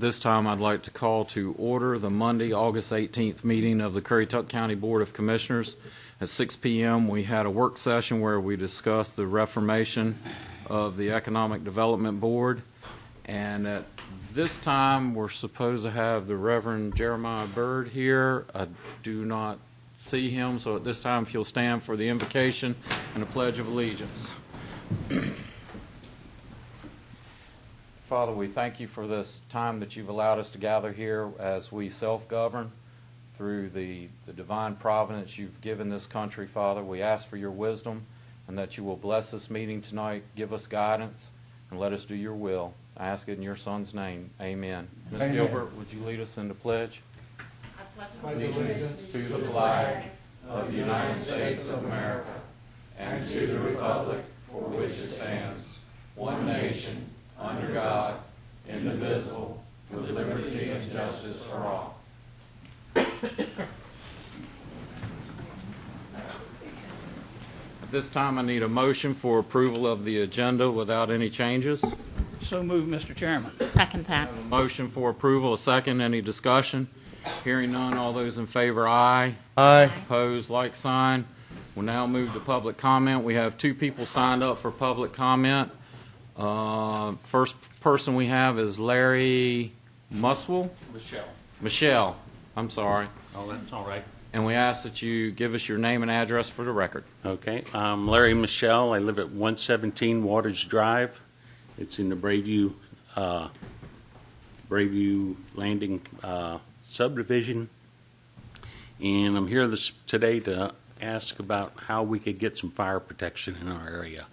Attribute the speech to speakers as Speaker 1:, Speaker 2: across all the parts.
Speaker 1: At this time, I'd like to call to order the Monday, August 18th meeting of the Currituck County Board of Commissioners. At 6 p.m., we had a work session where we discussed the reformation of the Economic Development Board. And at this time, we're supposed to have the Reverend Jeremiah Bird here. I do not see him, so at this time, if you'll stand for the invocation and the Pledge of Allegiance. Father, we thank you for this time that you've allowed us to gather here as we self-govern through the divine providence you've given this country, Father. We ask for your wisdom and that you will bless this meeting tonight, give us guidance, and let us do your will. I ask it in your Son's name. Amen. Ms. Gilbert, would you lead us in the pledge?
Speaker 2: I pledge allegiance to the flag of the United States of America and to the republic for which it stands, one nation, under God, indivisible, with liberty and justice for all.
Speaker 1: At this time, I need a motion for approval of the agenda without any changes.
Speaker 3: So moved, Mr. Chairman.
Speaker 4: Second that.
Speaker 1: A motion for approval, a second. Any discussion? Hearing none, all those in favor, aye.
Speaker 5: Aye.
Speaker 1: Opposed, like sign. We'll now move to public comment. We have two people signed up for public comment. First person we have is Larry Muswell. Michelle, I'm sorry.
Speaker 6: Oh, that's all right.
Speaker 1: And we ask that you give us your name and address for the record.
Speaker 6: Okay. I'm Larry Michelle. I live at 117 Waters Drive. It's in the Braveview Landing subdivision. And I'm here today to ask about how we could get some fire protection in our area.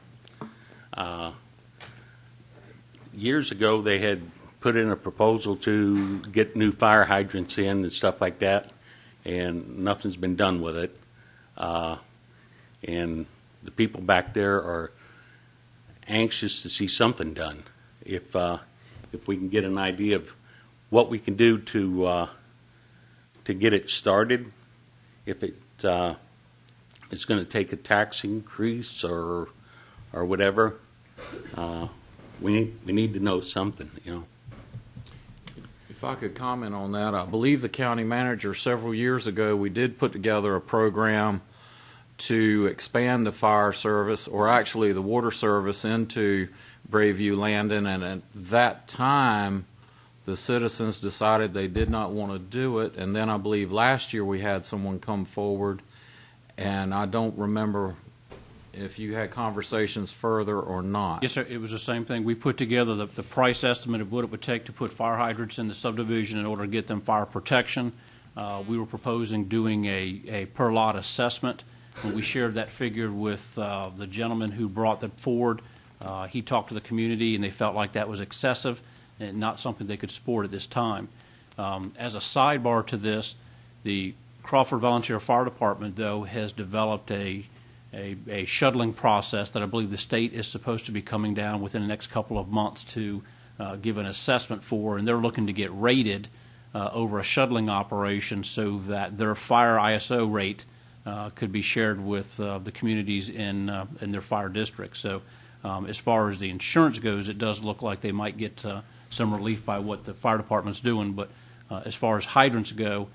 Speaker 6: Years ago, they had put in a proposal to get new fire hydrants in and stuff like that, and nothing's been done with it. And the people back there are anxious to see something done. If we can get an idea of what we can do to get it started, if it's going to take a tax increase or whatever. We need to know something, you know.
Speaker 1: If I could comment on that, I believe the county manager several years ago, we did put together a program to expand the fire service, or actually the water service, into Braveview Landing, and at that time the citizens decided they did not want to do it, and then I believe last year we had someone come forward, and I don't remember if you had conversations further or not.
Speaker 3: Yes, sir. It was the same thing. We put together the price estimate of what it would take to put fire hydrants in the subdivision in order to get them fire protection. We were proposing doing a per lot assessment. When we shared that figure with the gentleman who brought that forward, he talked to the community and they felt like that was excessive and not something they could support at this time. As a sidebar to this, the Crawford Volunteer Fire Department, though, has developed a shuttling process that I believe the state is supposed to be coming down within the next couple of months to give an assessment for, and they're looking to get rated over a shuttling operation so that their fire ISO rate could be shared with the communities in their fire districts. So as far as the insurance goes, it does look like they might get some relief by what the fire department's doing, but as far as hydrants go,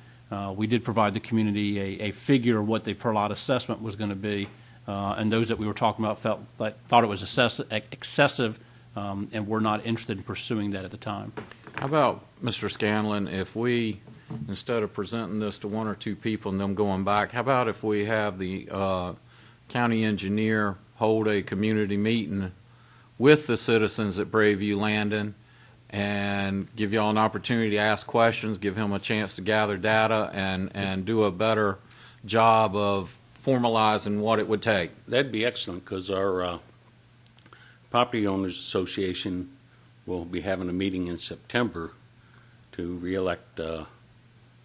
Speaker 3: we did provide the community a figure of what the per lot assessment was going to be. And those that we were talking about thought it was excessive and were not interested in pursuing that at the time.
Speaker 1: How about, Mr. Scanlon, if we, instead of presenting this to one or two people and them going back, how about if we have the county engineer hold a community meeting with the citizens at Braveview Landing and give y'all an opportunity to ask questions, give him a chance to gather data, and do a better job of formalizing what it would take?
Speaker 6: That'd be excellent, because our Property Owners Association will be having a meeting in September to reelect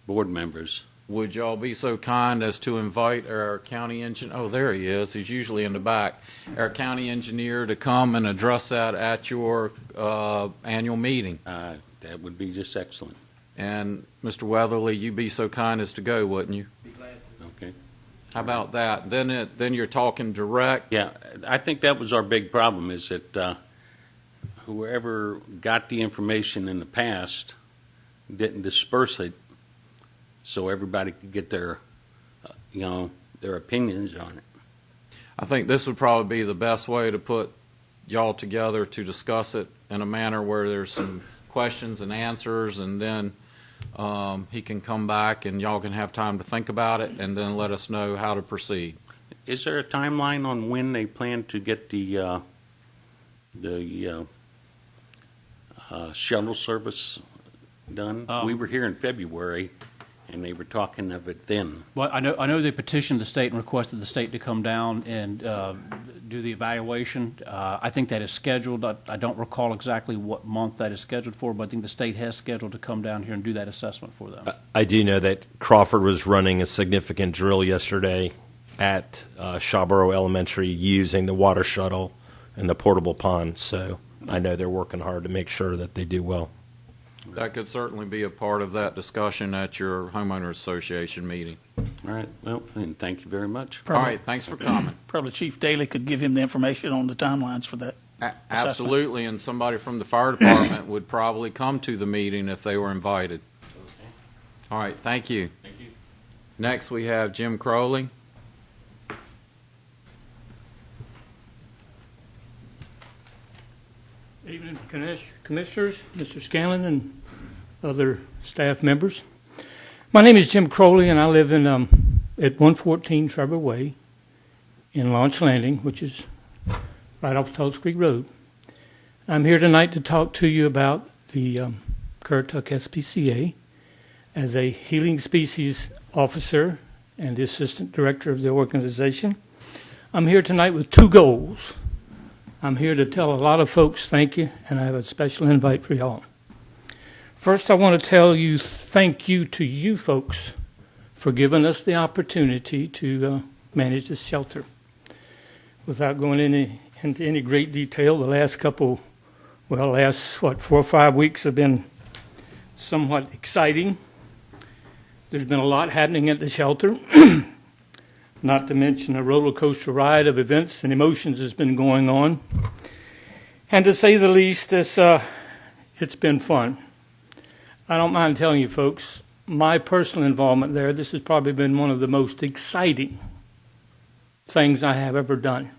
Speaker 6: board members.
Speaker 1: Would y'all be so kind as to invite our county engineer? Oh, there he is. He's usually in the back. Our county engineer to come and address that at your annual meeting.
Speaker 6: That would be just excellent.
Speaker 1: And Mr. Weatherly, you'd be so kind as to go, wouldn't you?
Speaker 3: Be glad to.
Speaker 6: Okay.
Speaker 1: How about that? Then you're talking direct.
Speaker 6: Yeah, I think that was our big problem, is that whoever got the information in the past didn't disperse it so everybody could get their, their opinions on it.
Speaker 1: I think this would probably be the best way to put y'all together to discuss it in a manner where there's some questions and answers, and then he can come back and y'all can have time to think about it and then let us know how to proceed.
Speaker 6: Is there a timeline on when they plan to get the shuttle service done? We were here in February, and they were talking of it then.
Speaker 3: Well, I know they petitioned the state and requested the state to come down and do the evaluation. I think that is scheduled. I don't recall exactly what month that is scheduled for, but I think the state has scheduled to come down here and do that assessment for them.
Speaker 4: I do know that Crawford was running a significant drill yesterday at Shawboro Elementary using the water shuttle and the portable pond. So I know they're working hard to make sure that they do well.
Speaker 1: That could certainly be a part of that discussion at your homeowners association meeting.
Speaker 6: All right. Well, then thank you very much.
Speaker 1: All right. Thanks for coming.
Speaker 5: Probably Chief Daly could give him the information on the timelines for that.
Speaker 1: Absolutely, and somebody from the fire department would probably come to the meeting if they were invited.
Speaker 6: Okay.
Speaker 1: All right. Thank you.
Speaker 6: Thank you.
Speaker 1: Next, we have Jim Crowley.
Speaker 7: Evening, Commissioners, Mr. Scanlon, and other staff members. My name is Jim Crowley, and I live in at 114 Trevor Way in Launch Landing, which is right off Tulse Creek Road. I'm here tonight to talk to you about the Currituck SPCA as a healing species officer and the assistant director of the organization. I'm here tonight with two goals. I'm here to tell a lot of folks thank you, and I have a special invite for y'all. First, I want to tell you thank you to you folks for giving us the opportunity to manage this shelter. Without going into any great detail, the last 4 or 5 weeks have been somewhat exciting. There's been a lot happening at the shelter. Not to mention a roller coaster ride of events and emotions has been going on. And to say the least, it's been fun. I don't mind telling you folks, my personal involvement there, this has probably been one of the most exciting things I have ever done.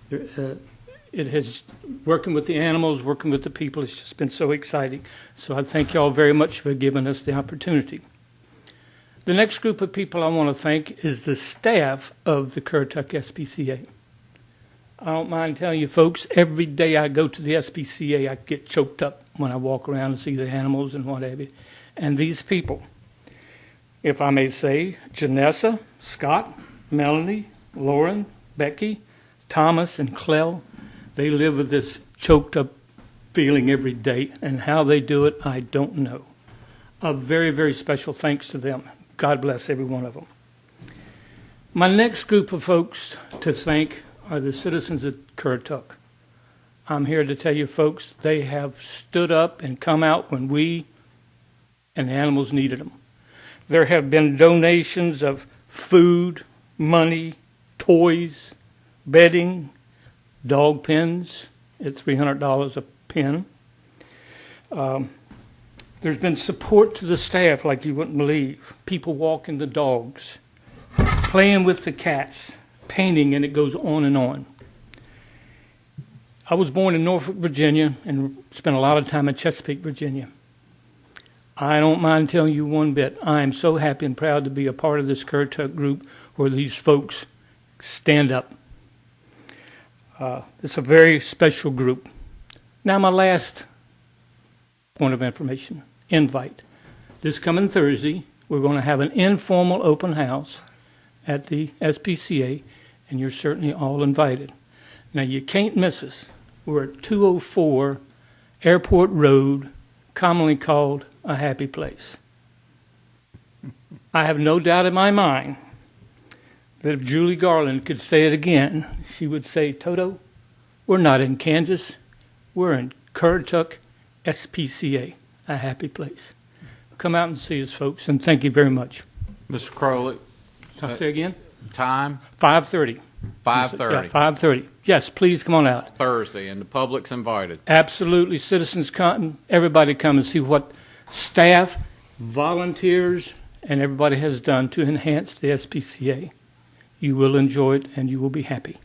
Speaker 7: It has, working with the animals, working with the people, it's just been so exciting. So I thank you all very much for giving us the opportunity. The next group of people I want to thank is the staff of the Currituck SPCA. I don't mind telling you folks, every day I go to the SPCA, I get choked up when I walk around and see the animals and what have you. And these people, if I may say, Janessa, Scott, Melanie, Lauren, Becky, Thomas, and Clell, they live with this choked up feeling every day. And how they do it, I don't know. A very, very special thanks to them. God bless every one of them. My next group of folks to thank are the citizens of Currituck. I'm here to tell you folks, they have stood up and come out when we and the animals needed them. There have been donations of food, money, toys, bedding, dog pens at $300 a pen. There's been support to the staff like you wouldn't believe. People walking the dogs, playing with the cats, painting, and it goes on and on. I was born in Norfolk, Virginia, and spent a lot of time in Chesapeake, Virginia. I don't mind telling you one bit. I am so happy and proud to be a part of this Currituck group where these folks stand up. It's a very special group. Now, my last point of information, invite. This coming Thursday, we're going to have an informal open house at the SPCA, and you're certainly all invited. Now, you can't miss us. We're at 204 Airport Road, commonly called a happy place. I have no doubt in my mind that if Julie Garland could say it again, she would say, Toto, we're not in Kansas, we're in Currituck SPCA, a happy place. Come out and see us, folks, and thank you very much.
Speaker 1: Mr. Crowley.
Speaker 7: I'll say again?
Speaker 1: Time?
Speaker 7: 5:30.
Speaker 1: 5:30.
Speaker 7: Yeah, 5:30. Yes, please come on out.
Speaker 1: Thursday, and the public's invited.
Speaker 7: Absolutely. Citizens come, everybody come and see what staff, volunteers, and everybody has done to enhance the SPCA. You will enjoy it, and you will be happy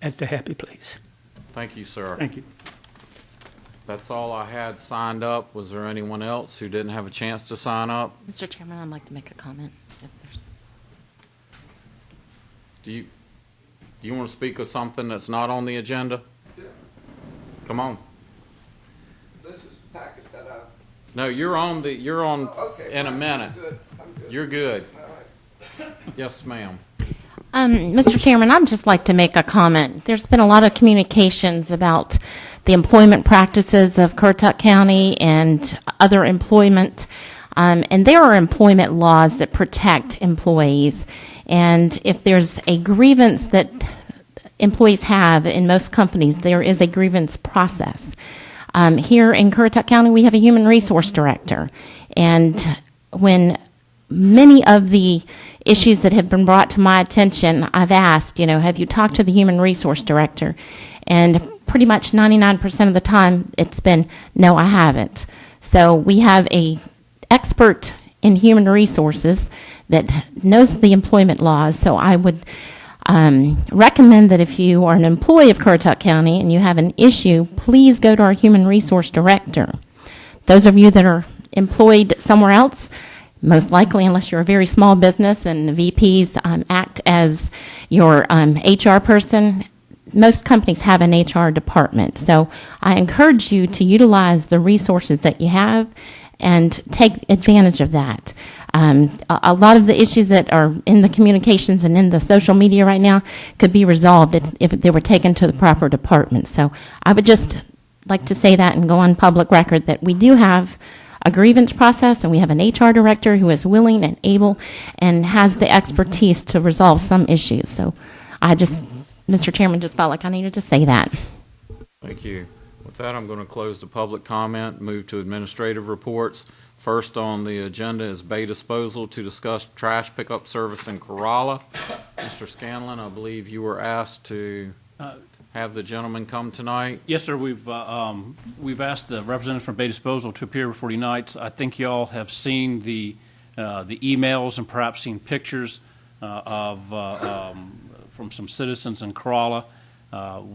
Speaker 7: at the happy place.
Speaker 1: Thank you, sir.
Speaker 7: Thank you.
Speaker 1: That's all I had signed up. Was there anyone else who didn't have a chance to sign up?
Speaker 8: Mr. Chairman, I'd like to make a comment. If there's...
Speaker 1: Do you want to speak of something that's not on the agenda?
Speaker 9: Yeah.
Speaker 1: Come on.
Speaker 9: This is the packet that I...
Speaker 1: No, you're on
Speaker 9: okay,
Speaker 1: in a minute.
Speaker 9: I'm good. I'm good.
Speaker 1: You're good.
Speaker 9: All right.
Speaker 1: Yes, ma'am.
Speaker 8: Mr. Chairman, I'd just like to make a comment. There's been a lot of communications about the employment practices of Currituck County and other employment, and there are employment laws that protect employees. And if there's a grievance that employees have in most companies, there is a grievance process. Here in Currituck County, we have a human resource director, and when many of the issues that have been brought to my attention, I've asked, have you talked to the human resource director? And pretty much 99% of the time, it's been, no, I haven't. So we have a expert in human resources that knows the employment laws. So I would recommend that if you are an employee of Currituck County and you have an issue, please go to our human resource director. Those of you that are employed somewhere else, most likely, unless you're a very small business and the VPs act as your HR person, most companies have an HR department. So I encourage you to utilize the resources that you have and take advantage of that. A lot of the issues that are in the communications and in the social media right now could be resolved if they were taken to the proper department. So I would just like to say that and go on public record that we do have a grievance process, and we have an HR director who is willing and able and has the expertise to resolve some issues. So Mr. Chairman, just felt like I needed to say that.
Speaker 1: Thank you. With that, I'm going to close the public comment, move to administrative reports. First on the agenda is Bay Disposal to discuss trash pickup service in Corolla. Mr. Scanlon, I believe you were asked to have the gentleman come tonight.
Speaker 3: Yes, sir. We've asked the representative from Bay Disposal to appear before you tonight. I think you all have seen the emails and perhaps seen pictures from some citizens in Corolla.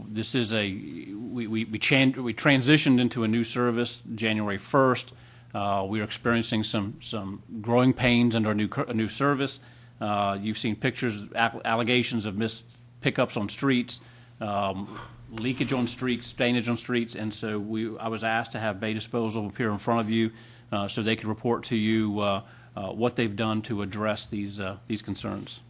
Speaker 3: This is we transitioned into a new service January 1st. We are experiencing some growing pains under a new service. You've seen pictures, allegations of missed pickups on streets. Leakage on streets, drainage on streets, and so I was asked to have Bay Disposal appear in front of you so they could report to you what they've done to address these concerns.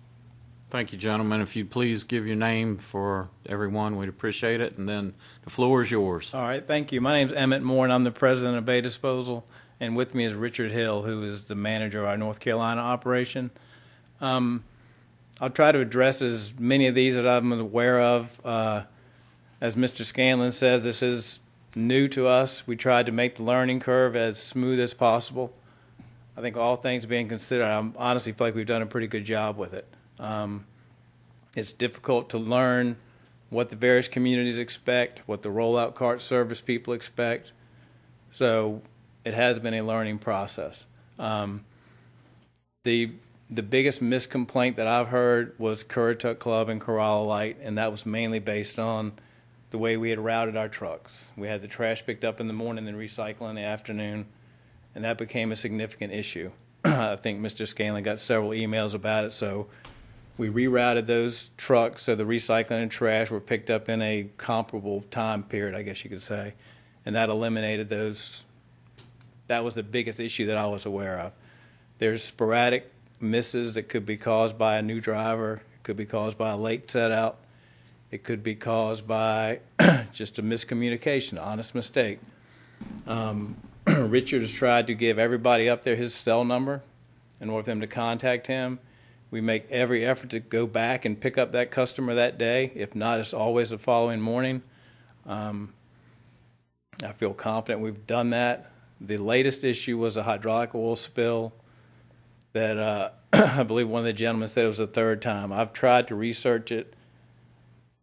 Speaker 1: Thank you, gentlemen. If you'd please give your name for everyone, we'd appreciate it, and then the floor is yours.
Speaker 10: All right, thank you. My name's Emmett Moore, and I'm the president of Bay Disposal, and with me is Richard Hill, who is the manager of our North Carolina operation. I'll try to address as many of these that I'm aware of. As Mr. Scanlon says, this is new to us. We tried to make the learning curve as smooth as possible. I think all things being considered, I honestly feel like we've done a pretty good job with it. It's difficult to learn what the various communities expect, what the rollout cart service people expect. So it has been a learning process. The biggest miscomplaint that I've heard was Currituck Club and Corolla Light, and that was mainly based on the way we had routed our trucks. We had the trash picked up in the morning and recycled in the afternoon, and that became a significant issue. I think Mr. Scanlon got several emails about it, so we rerouted those trucks so the recycling and trash were picked up in a comparable time period, I guess you could say, and that eliminated those. That was the biggest issue that I was aware of. There's sporadic misses that could be caused by a new driver. It could be caused by a late set out. It could be caused by just a miscommunication, an honest mistake. Richard has tried to give everybody up there his cell number in order for them to contact him. We make every effort to go back and pick up that customer that day. If not, it's always the following morning. I feel confident we've done that. The latest issue was a hydraulic oil spill that I believe one of the gentlemen said it was the third time. I've tried to research it.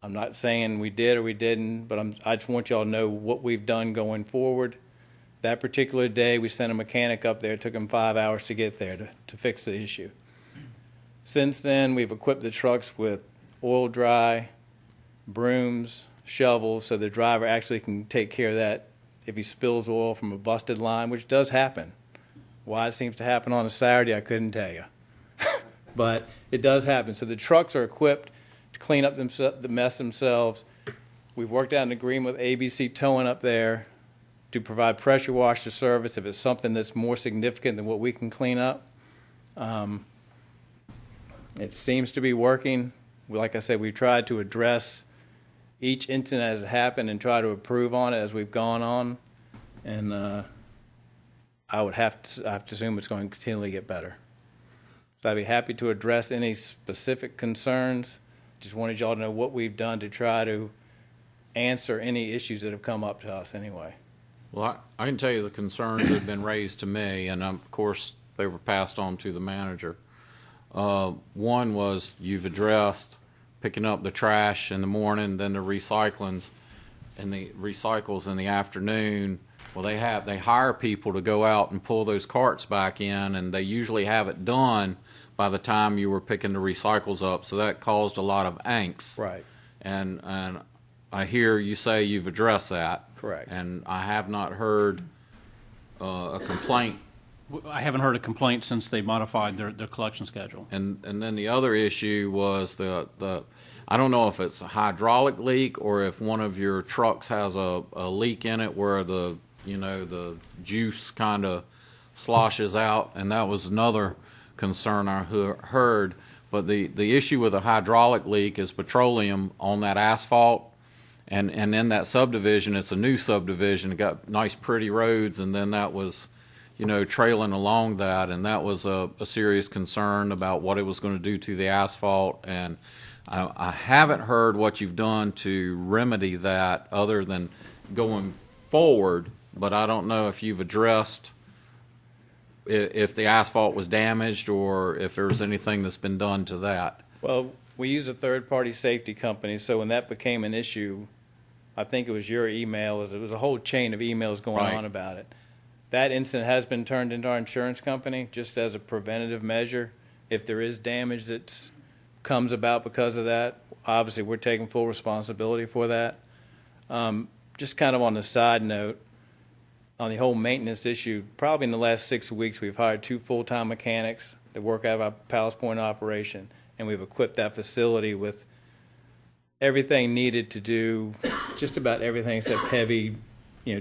Speaker 10: I'm not saying we did or we didn't, but I just want y'all to know what we've done going forward. That particular day, we sent a mechanic up there. It took him 5 hours to get there to fix the issue. Since then, we've equipped the trucks with oil dry, brooms, shovels, so the driver actually can take care of that if he spills oil from a busted line, which does happen. Why it seems to happen on a Saturday, I couldn't tell you. But it does happen. So the trucks are equipped to clean up the mess themselves. We've worked out an agreement with ABC Towing up there to provide pressure washer service if it's something that's more significant than what we can clean up. It seems to be working. Like I said, we've tried to address each incident as it happened and try to improve on it as we've gone on. And I would have to assume it's going to continually get better. So I'd be happy to address any specific concerns. Just wanted y'all to know what we've done to try to answer any issues that have come up to us anyway.
Speaker 1: Well, I can tell you the concerns that have been raised to me, and of course, they were passed on to the manager. One was you've addressed picking up the trash in the morning, then the recycles in the afternoon. Well, they hire people to go out and pull those carts back in, and they usually have it done by the time you were picking the recycles up. So that caused a lot of angst.
Speaker 10: Right.
Speaker 1: And I hear you say you've addressed that.
Speaker 10: Correct.
Speaker 1: And I have not heard a complaint.
Speaker 3: I haven't heard a complaint since they modified their collection schedule.
Speaker 1: And then the other issue was the I don't know if it's a hydraulic leak or if one of your trucks has a leak in it where the juice kind of sloshes out, and that was another concern I heard. But the issue with a hydraulic leak is petroleum on that asphalt, and in that subdivision, it's a new subdivision. It got nice, pretty roads, and then that was, trailing along that, and that was a serious concern about what it was going to do to the asphalt. And I haven't heard what you've done to remedy that other than going forward, but I don't know if you've addressed if the asphalt was damaged or if there's anything that's been done to that.
Speaker 10: Well, we use a third-party safety company, so when that became an issue, I think it was your email. It was a whole chain of emails going
Speaker 1: Right.
Speaker 10: on about it. That incident has been turned into our insurance company just as a preventative measure. If there is damage that comes about because of that, obviously we're taking full responsibility for that. Just kind of on the side note, on the whole maintenance issue, probably in the last 6 weeks we've hired 2 full-time mechanics that work out of our Palace Point operation, and we've equipped that facility with everything needed to do just about everything except heavy,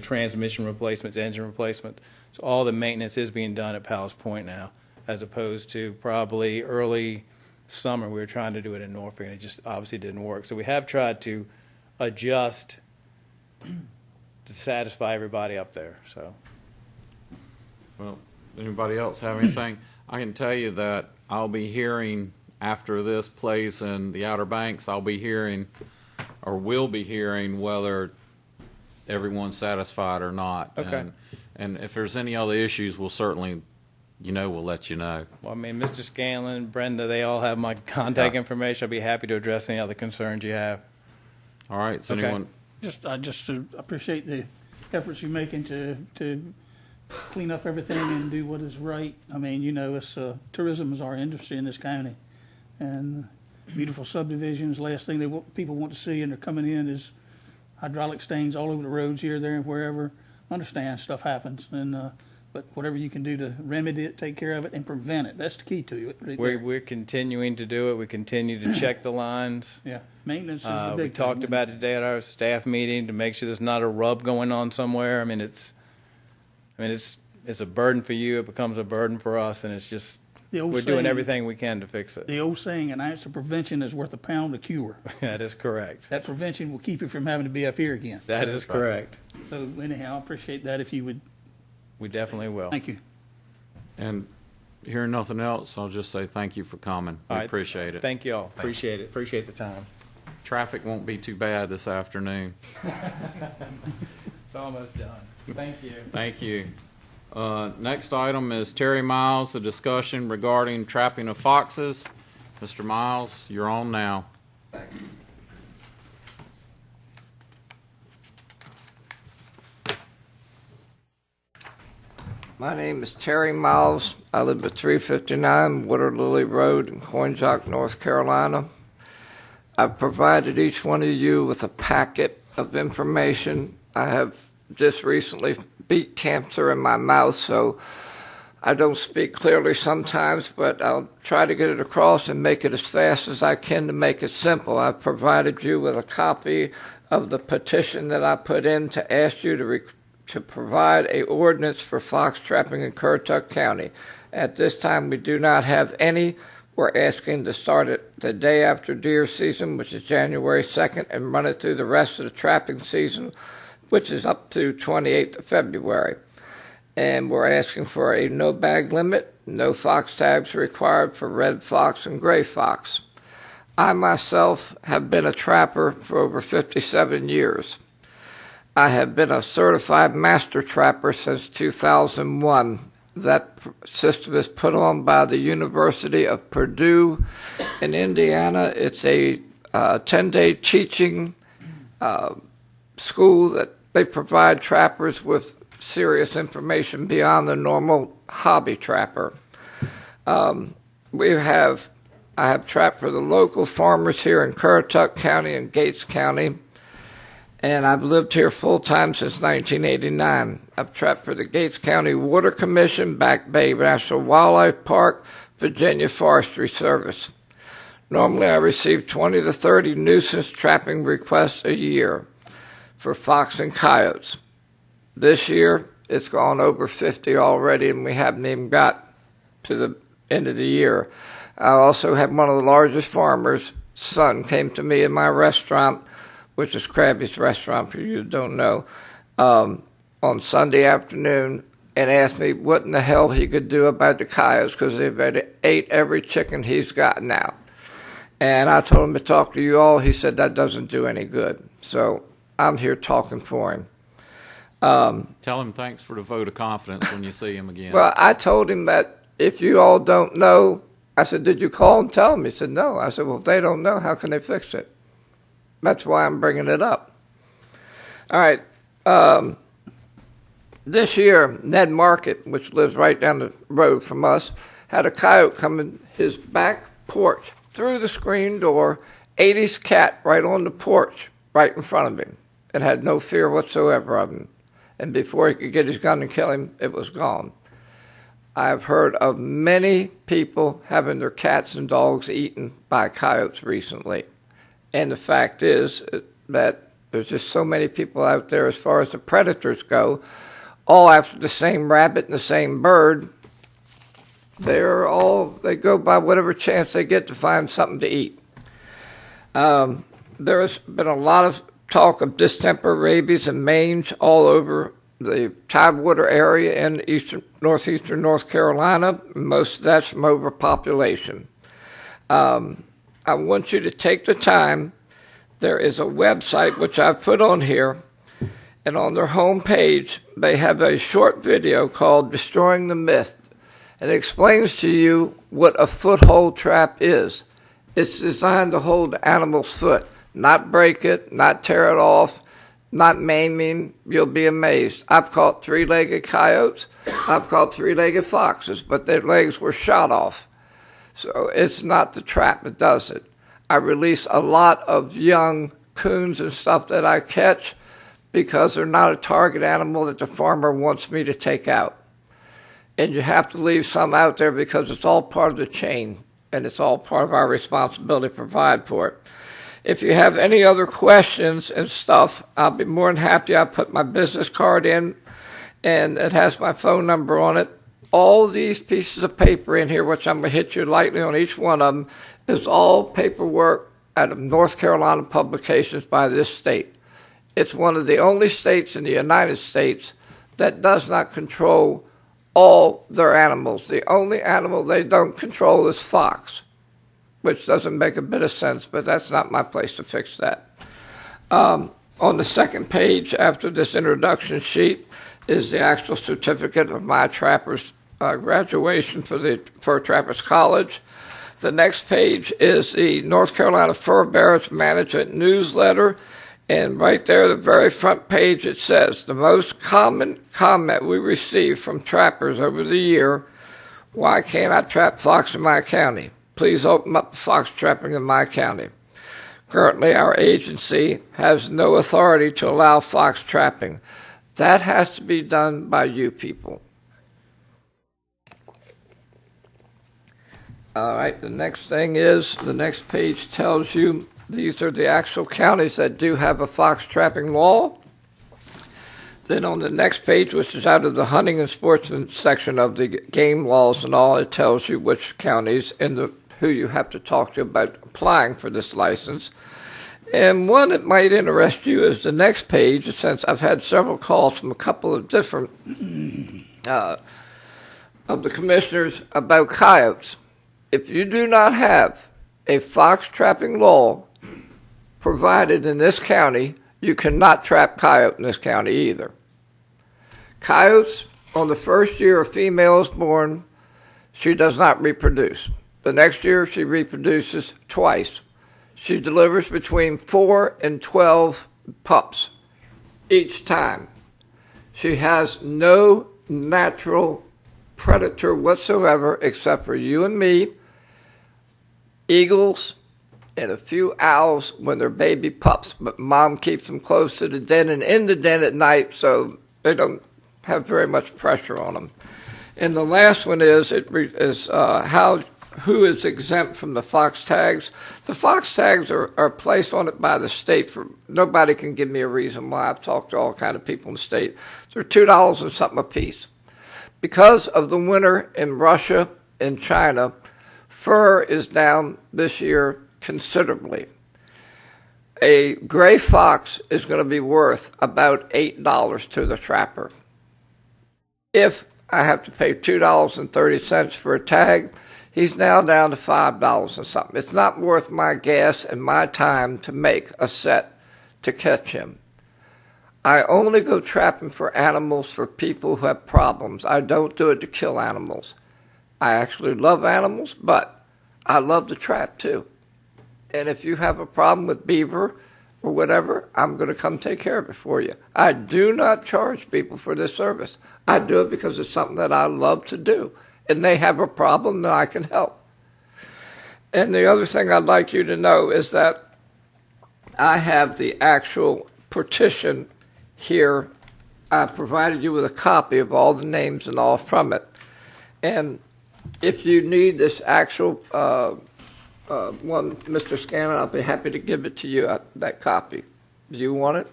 Speaker 10: transmission replacements, engine replacements. So all the maintenance is being done at Palace Point now, as opposed to probably early summer we were trying to do it in Norfolk, and it just obviously didn't work. So we have tried to adjust to satisfy everybody up there. So,
Speaker 1: Well, anybody else have anything? I can tell you that I'll be hearing after this plays in the Outer Banks, I'll be hearing or will be hearing whether everyone's satisfied or not.
Speaker 10: Okay.
Speaker 1: And if there's any other issues, we'll certainly, we'll let you know.
Speaker 10: well, I mean, Mr. Scanlon, Brenda, they all have my contact
Speaker 1: Yeah.
Speaker 10: information. I'll be happy to address any other concerns you have.
Speaker 1: All right. Is
Speaker 10: Okay.
Speaker 1: anyone?
Speaker 7: I just appreciate the efforts you're making to clean up everything and do what is right. I mean, it's tourism is our industry in this county, and beautiful subdivisions. Last thing people want to see, and they're coming in is hydraulic stains all over the roads here, there, and wherever. Understand stuff happens, and but whatever you can do to remedy it, take care of it, and prevent it. That's the key to it. Right there.
Speaker 10: We're continuing to do it. We continue to check the lines.
Speaker 7: Yeah, maintenance is the
Speaker 10: We
Speaker 7: big
Speaker 10: talked
Speaker 7: thing.
Speaker 10: about it today at our staff meeting to make sure there's not a rub going on somewhere. I mean, it's a burden for you. It becomes a burden for us, and it's just
Speaker 7: The old
Speaker 10: we're doing
Speaker 7: saying-
Speaker 10: everything we can to fix it.
Speaker 7: The old saying, an ounce of prevention is worth a pound of cure.
Speaker 10: That is correct.
Speaker 7: That prevention will keep you from having to be up here again.
Speaker 10: That is correct.
Speaker 7: So anyhow, I appreciate that if you would.
Speaker 10: We definitely will.
Speaker 7: Thank you.
Speaker 1: And hearing nothing else, I'll just say thank you for coming. We
Speaker 10: All right.
Speaker 1: appreciate it.
Speaker 10: Thank you all. Appreciate it. Appreciate the time.
Speaker 1: Traffic won't be too bad this afternoon.
Speaker 10: It's almost done. Thank you.
Speaker 1: Thank you. Next item is Terry Miles, a discussion regarding trapping of foxes. Mr. Miles, you're on now.
Speaker 9: Thank you. My name is Terry Miles. I live at 359 Water Lily Road in Coinjock, North Carolina. I've provided each one of you with a packet of information. I have just recently beat cancer in my mouth, so I don't speak clearly sometimes, but I'll try to get it across and make it as fast as I can to make it simple. I've provided you with a copy of the petition that I put in to ask you to provide a ordinance for fox trapping in Currituck County. At this time, we do not have any. We're asking to start it the day after deer season, which is January 2nd, and run it through the rest of the trapping season, which is up to 28th of February. And we're asking for a no bag limit, no fox tags required for red fox and gray fox. I myself have been a trapper for over 57 years. I have been a certified master trapper since 2001. That system is put on by the University of Purdue in Indiana. It's a 10-day teaching school that they provide trappers with serious information beyond the normal hobby trapper. I have trapped for the local farmers here in Currituck County and Gates County, and I've lived here full-time since 1989. I've trapped for the Gates County Water Commission, Back Bay National Wildlife Park, Virginia Forestry Service. Normally, I receive 20 to 30 nuisance trapping requests a year for fox and coyotes. This year, it's gone over 50 already, and we haven't even got to the end of the year. I also had one of the largest farmers' son came to me in my restaurant, which is Krabby's Restaurant, for you who don't know, on Sunday afternoon, and asked me what in the hell he could do about the coyotes because they've ate every chicken he's got now. And I told him to talk to you all. He said that doesn't do any good. So I'm here talking for him.
Speaker 1: Tell him thanks for the vote of confidence when you see him again.
Speaker 9: Well, I told him that if you all don't know, I said, did you call and tell him? He said, no. I said, well, if they don't know, how can they fix it? That's why I'm bringing it up. All right. This year, Ned Market, which lives right down the road from us, had a coyote come in his back porch through the screen door, ate his cat right on the porch, right in front of him, and had no fear whatsoever of him. And before he could get his gun and kill him, it was gone. I've heard of many people having their cats and dogs eaten by coyotes recently. And the fact is that there's just so many people out there as far as the predators go, all after the same rabbit and the same bird. They go by whatever chance they get to find something to eat. There has been a lot of talk of distemper, rabies, and mange all over the Tidewater area in northeastern North Carolina. Most of that's from overpopulation. I want you to take the time. There is a website which I've put on here, and on their home page, they have a short video called Destroying the Myth. And it explains to you what a foothold trap is. It's designed to hold the animal's foot, not break it, not tear it off, not maiming. You'll be amazed. I've caught three-legged coyotes. I've caught three-legged foxes, but their legs were shot off. So it's not the trap that does it. I release a lot of young coons and stuff that I catch because they're not a target animal that the farmer wants me to take out. And you have to leave some out there because it's all part of the chain, and it's all part of our responsibility to provide for it. If you have any other questions and stuff, I'll be more than happy. I put my business card in, and it has my phone number on it. All these pieces of paper in here, which I'm going to hit you lightly on each one of them, is all paperwork out of North Carolina publications by this state. It's one of the only states in the United States that does not control all their animals. The only animal they don't control is fox, which doesn't make a bit of sense, but that's not my place to fix that. On the second page after this introduction sheet is the actual certificate of my trapper's graduation for the Fur Trappers College. The next page is the North Carolina Fur Bearers Management Newsletter. And right there, the very front page, it says, the most common comment we receive from trappers over the year, why can't I trap fox in my county? Please open up fox trapping in my county. Currently, our agency has no authority to allow fox trapping. That has to be done by you people. All right, the next thing is, the next page tells you these are the actual counties that do have a fox trapping law. Then on the next page, which is out of the hunting and sportsman section of the game laws and all, it tells you which counties and who you have to talk to about applying for this license. And one that might interest you is the next page, since I've had several calls from a couple of different of the commissioners about coyotes. If you do not have a fox trapping law provided in this county, you cannot trap coyote in this county either. Coyotes, on the first year a female is born, she does not reproduce. The next year she reproduces twice. She delivers between 4 and 12 pups each time. She has no natural predator whatsoever except for you and me, eagles, and a few owls when they're baby pups, but mom keeps them close to the den and in the den at night so they don't have very much pressure on them. And the last one is who is exempt from the fox tags. The fox tags are placed on it by the state. Nobody can give me a reason why. I've talked to all kind of people in the state. They're $2 and something a piece. Because of the winter in Russia and China, fur is down this year considerably. A gray fox is going to be worth about $8 to the trapper. If I have to pay $2.30 for a tag, he's now down to $5 and something. It's not worth my gas and my time to make a set to catch him. I only go trapping for animals for people who have problems. I don't do it to kill animals. I actually love animals, but I love to trap too. And if you have a problem with beaver or whatever, I'm going to come take care of it for you. I do not charge people for this service. I do it because it's something that I love to do. And they have a problem that I can help. And the other thing I'd like you to know is that I have the actual petition here. I provided you with a copy of all the names and all from it. And if you need this actual one, Mr. Scanlon, I'll be happy to give it to you, that copy. Do you want it?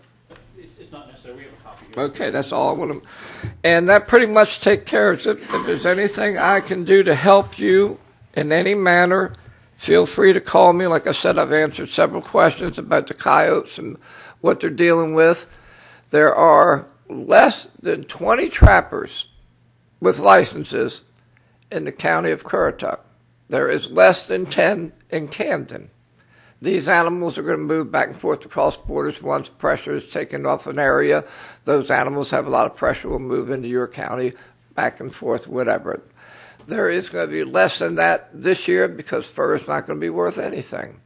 Speaker 3: It's not necessary. We have a copy.
Speaker 9: Okay, that's all I want to. And that pretty much takes care of it. If there's anything I can do to help you in any manner, feel free to call me. Like I said, I've answered several questions about the coyotes and what they're dealing with. There are less than 20 trappers with licenses in the county of Currituck. There is less than 10 in Camden. These animals are going to move back and forth across borders once pressure is taken off an area. Those animals have a lot of pressure, will move into your county, back and forth, whatever. There is going to be less than that this year because fur is not going to be worth anything.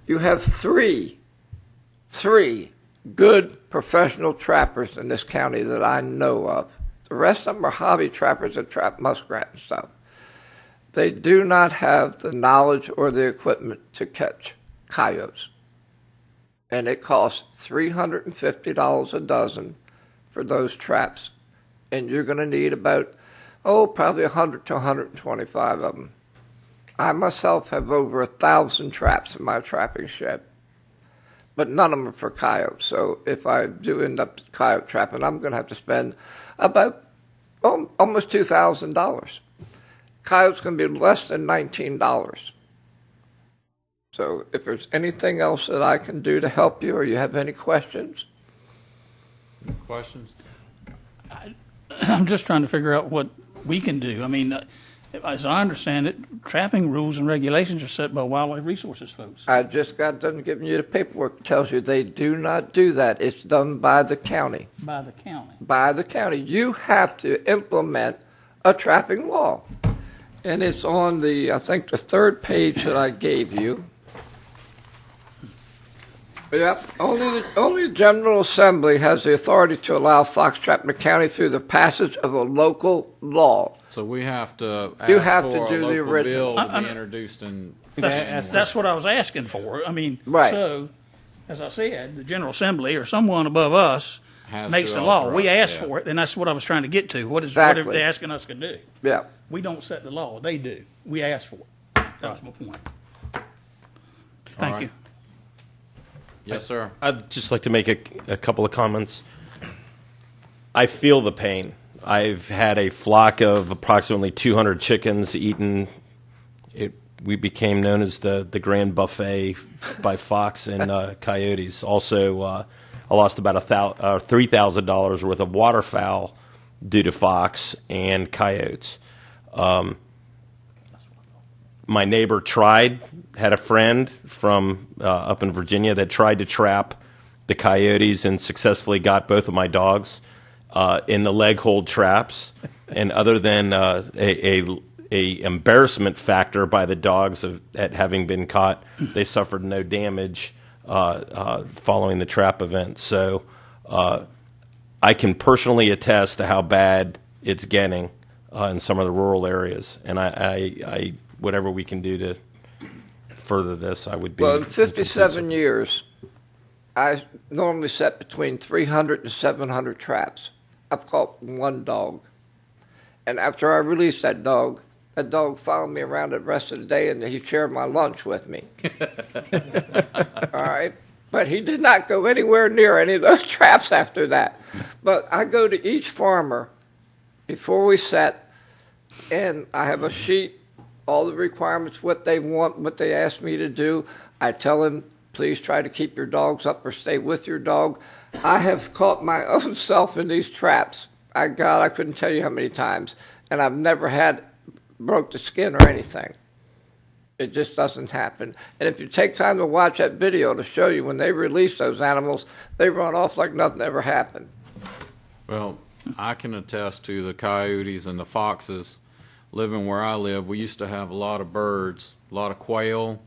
Speaker 9: You have three good professional trappers in this county that I know of. The rest of them are hobby trappers that trap muskrat and stuff. They do not have the knowledge or the equipment to catch coyotes. And it costs $350 a dozen for those traps. And you're going to need about, probably 100 to 125 of them. I myself have over 1,000 traps in my trapping shed. But none of them are for coyotes. So if I do end up coyote trapping, I'm going to have to spend about almost $2,000. Coyote's going to be less than $19. So if there's anything else that I can do to help you or you have any questions?
Speaker 1: Questions?
Speaker 5: I'm just trying to figure out what we can do. I mean, as I understand it, trapping rules and regulations are set by wildlife resources folks.
Speaker 9: I just got done giving you the paperwork that tells you they do not do that. It's done by the county.
Speaker 5: By the county.
Speaker 9: By the county. You have to implement a trapping law. And it's on the, I think, the third page that I gave you. Yep. Only the General Assembly has the authority to allow fox trap in the county through the passage of a local law.
Speaker 1: So we have to
Speaker 9: You
Speaker 1: ask
Speaker 9: have
Speaker 1: for
Speaker 9: to
Speaker 1: a
Speaker 9: do the
Speaker 1: local
Speaker 9: original.
Speaker 1: bill to be introduced in.
Speaker 5: That's what I was asking for. I mean,
Speaker 9: Right.
Speaker 5: so, as I said, the General Assembly or someone above us
Speaker 1: Has
Speaker 5: makes
Speaker 1: to
Speaker 5: the law. We
Speaker 1: authorize,
Speaker 5: ask
Speaker 1: yeah.
Speaker 5: for it, and that's what I was trying to get to. What are
Speaker 9: Exactly.
Speaker 5: they asking us to do?
Speaker 9: Yeah.
Speaker 5: We don't set the law. They do. We ask for it. That was my point. Thank
Speaker 1: right.
Speaker 5: you.
Speaker 1: Yes, sir.
Speaker 4: I'd just like to make a couple of comments. I feel the pain. I've had a flock of approximately 200 chickens eaten. We became known as the grand buffet by fox and coyotes. Also, I lost about $3,000 worth of waterfowl due to fox and coyotes. My neighbor had a friend from up in Virginia that tried to trap the coyotes and successfully got both of my dogs in the leg hold traps. And other than a embarrassment factor by the dogs at having been caught, they suffered no damage following the trap event. So I can personally attest to how bad it's getting in some of the rural areas. And I whatever we can do to further this, I would be.
Speaker 9: Well, in 57 years, I normally set between 300 and 700 traps. I've caught one dog. And after I released that dog followed me around the rest of the day, and he shared my lunch with me. All right? But he did not go anywhere near any of those traps after that. But I go to each farmer before we set, and I have a sheet, all the requirements, what they want, what they ask me to do. I tell them, please try to keep your dogs up or stay with your dog. I have caught my own self in these traps. I couldn't tell you how many times. And I've never broke the skin or anything. It just doesn't happen. And if you take time to watch that video to show you when they release those animals, they run off like nothing ever happened.
Speaker 1: Well, I can attest to the coyotes and the foxes. Living where I live, we used to have a lot of birds, a lot of quail,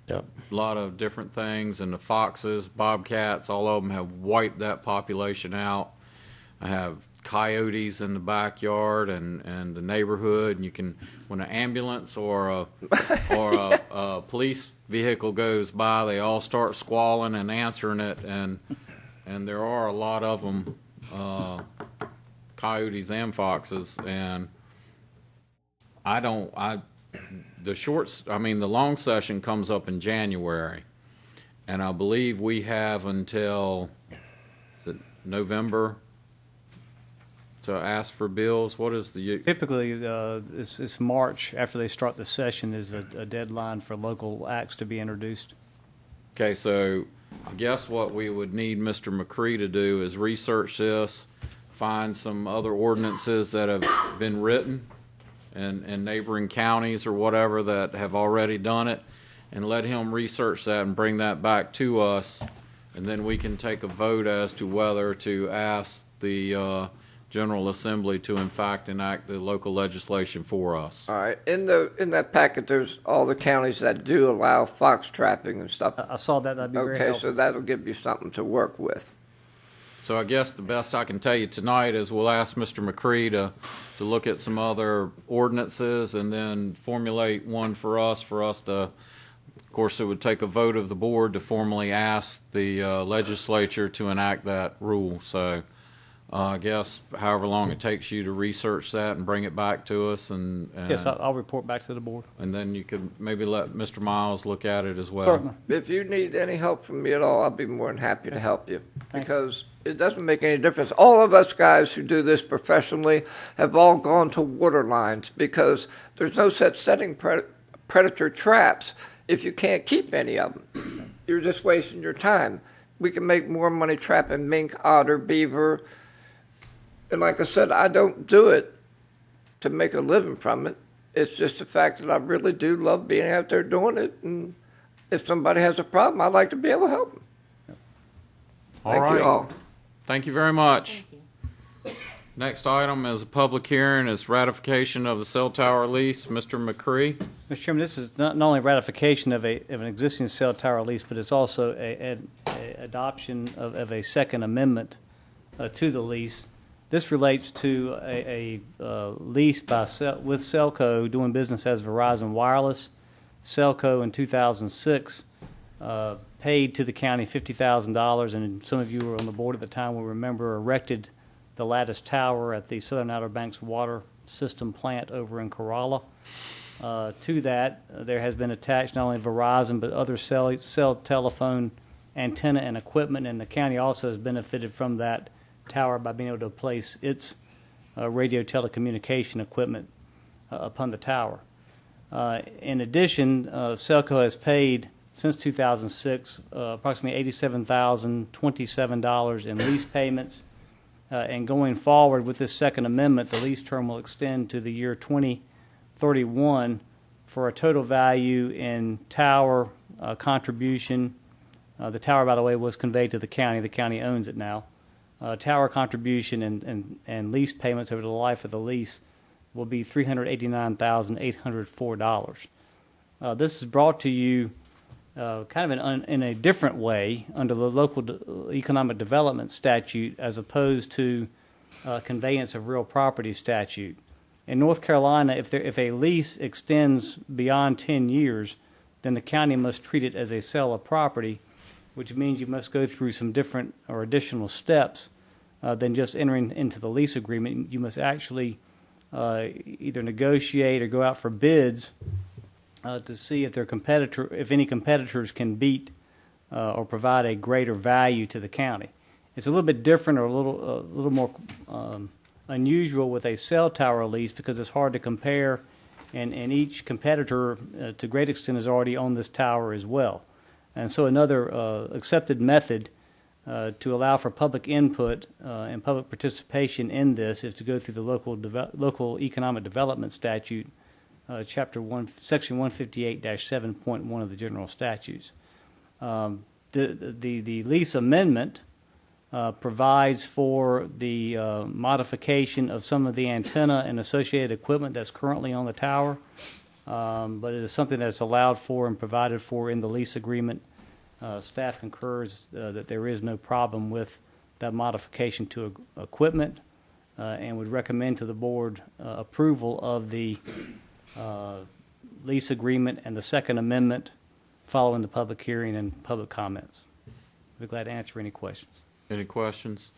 Speaker 4: Yep.
Speaker 1: a lot of different things, and the foxes, bobcats, all of them have wiped that population out. I have coyotes in the backyard and the neighborhood, and you can, when an ambulance or a police vehicle goes by, they all start squalling and answering it, and there are a lot of them, coyotes and foxes, and the long session comes up in January, and I believe we have until November to ask for bills. What is the
Speaker 11: Typically, it's March after they start the session is a deadline for local acts to be introduced.
Speaker 1: Okay, so I guess what we would need Mr. McCree to do is research this, find some other ordinances that have been written in neighboring counties or whatever that have already done it, and let him research that and bring that back to us, and then we can take a vote as to whether to ask the General Assembly to in fact enact the local legislation for us.
Speaker 9: All right. In that packet, there's all the counties that do allow fox trapping and stuff.
Speaker 11: I saw that. That'd be very
Speaker 9: Okay,
Speaker 11: helpful.
Speaker 9: so that'll give you something to work with.
Speaker 1: So I guess the best I can tell you tonight is we'll ask Mr. McCree to look at some other ordinances and then formulate one for us to, of course, it would take a vote of the board to formally ask the legislature to enact that rule. So I guess however long it takes you to research that and bring it back to us, and
Speaker 11: Yes, I'll report back to the board.
Speaker 1: and then you could maybe let Mr. Miles look at it as well.
Speaker 11: Certainly.
Speaker 9: If you need any help from me at all, I'll be more than happy to help you. Because it doesn't make any difference. All of us guys who do this professionally have all gone to water lines because there's no such setting predator traps if you can't keep any of them. You're just wasting your time. We can make more money trapping mink, otter, beaver. And like I said, I don't do it to make a living from it. It's just the fact that I really do love being out there doing it. And if somebody has a problem, I'd like to be able to help them.
Speaker 1: All
Speaker 9: Thank
Speaker 1: right.
Speaker 9: you all.
Speaker 1: Thank you very much. Next item is a public hearing. It's ratification of the cell tower lease. Mr. McCree.
Speaker 11: Mr. Chairman, this is not only ratification of an existing cell tower lease, but it's also a adoption of a second amendment to the lease. This relates to a lease with Cellco doing business as Verizon Wireless. Cellco in 2006 paid to the county $50,000, and some of you were on the board at the time will remember erected the lattice tower at the Southern Outer Banks water system plant over in Corolla. To that, there has been attached not only Verizon but other cell telephone antenna and equipment, and the county also has benefited from that tower by being able to place its radio telecommunication equipment upon the tower. In addition, Cellco has paid since 2006 approximately $87,027 in lease payments. And going forward with this second amendment, the lease term will extend to the year 2031 for a total value in tower contribution. The tower, by the way, was conveyed to the county. The county owns it now. Tower contribution and lease payments over the life of the lease will be $389,804. This is brought to you kind of in a different way under the local economic development statute as opposed to conveyance of real property statute. In North Carolina, if a lease extends beyond 10 years, then the county must treat it as a sale of property, which means you must go through some different or additional steps than just entering into the lease agreement. You must actually either negotiate or go out for bids to see if if any competitors can beat or provide a greater value to the county. It's a little bit different or a little more unusual with a cell tower lease because it's hard to compare, and each competitor to a great extent is already on this tower as well. And so another accepted method to allow for public input and public participation in this is to go through the local economic development statute, Chapter 1, Section 158-7.1 of the general statutes. The lease amendment provides for the modification of some of the antenna and associated equipment that's currently on the tower, but it is something that's allowed for and provided for in the lease agreement. Staff concurs that there is no problem with that modification to equipment and would recommend to the board approval of the lease agreement and the second amendment following the public hearing and public comments. I'd be glad to answer any questions.
Speaker 1: Any questions?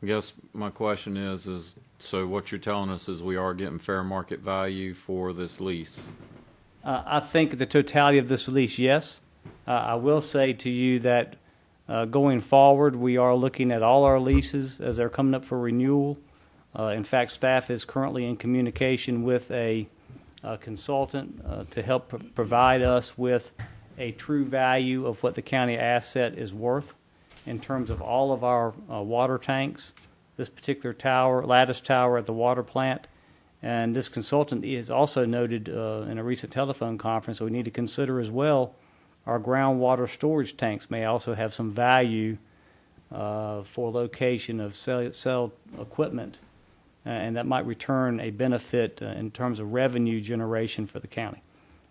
Speaker 1: I guess my question is so what you're telling us is we are getting fair market value for this lease?
Speaker 11: I think the totality of this lease, yes. I will say to you that going forward, we are looking at all our leases as they're coming up for renewal. In fact, staff is currently in communication with a consultant to help provide us with a true value of what the county asset is worth in terms of all of our water tanks, this particular tower, lattice tower at the water plant. And this consultant is also noted in a recent telephone conference, so we need to consider as well our groundwater storage tanks may also have some value for location of cell equipment, and that might return a benefit in terms of revenue generation for the county.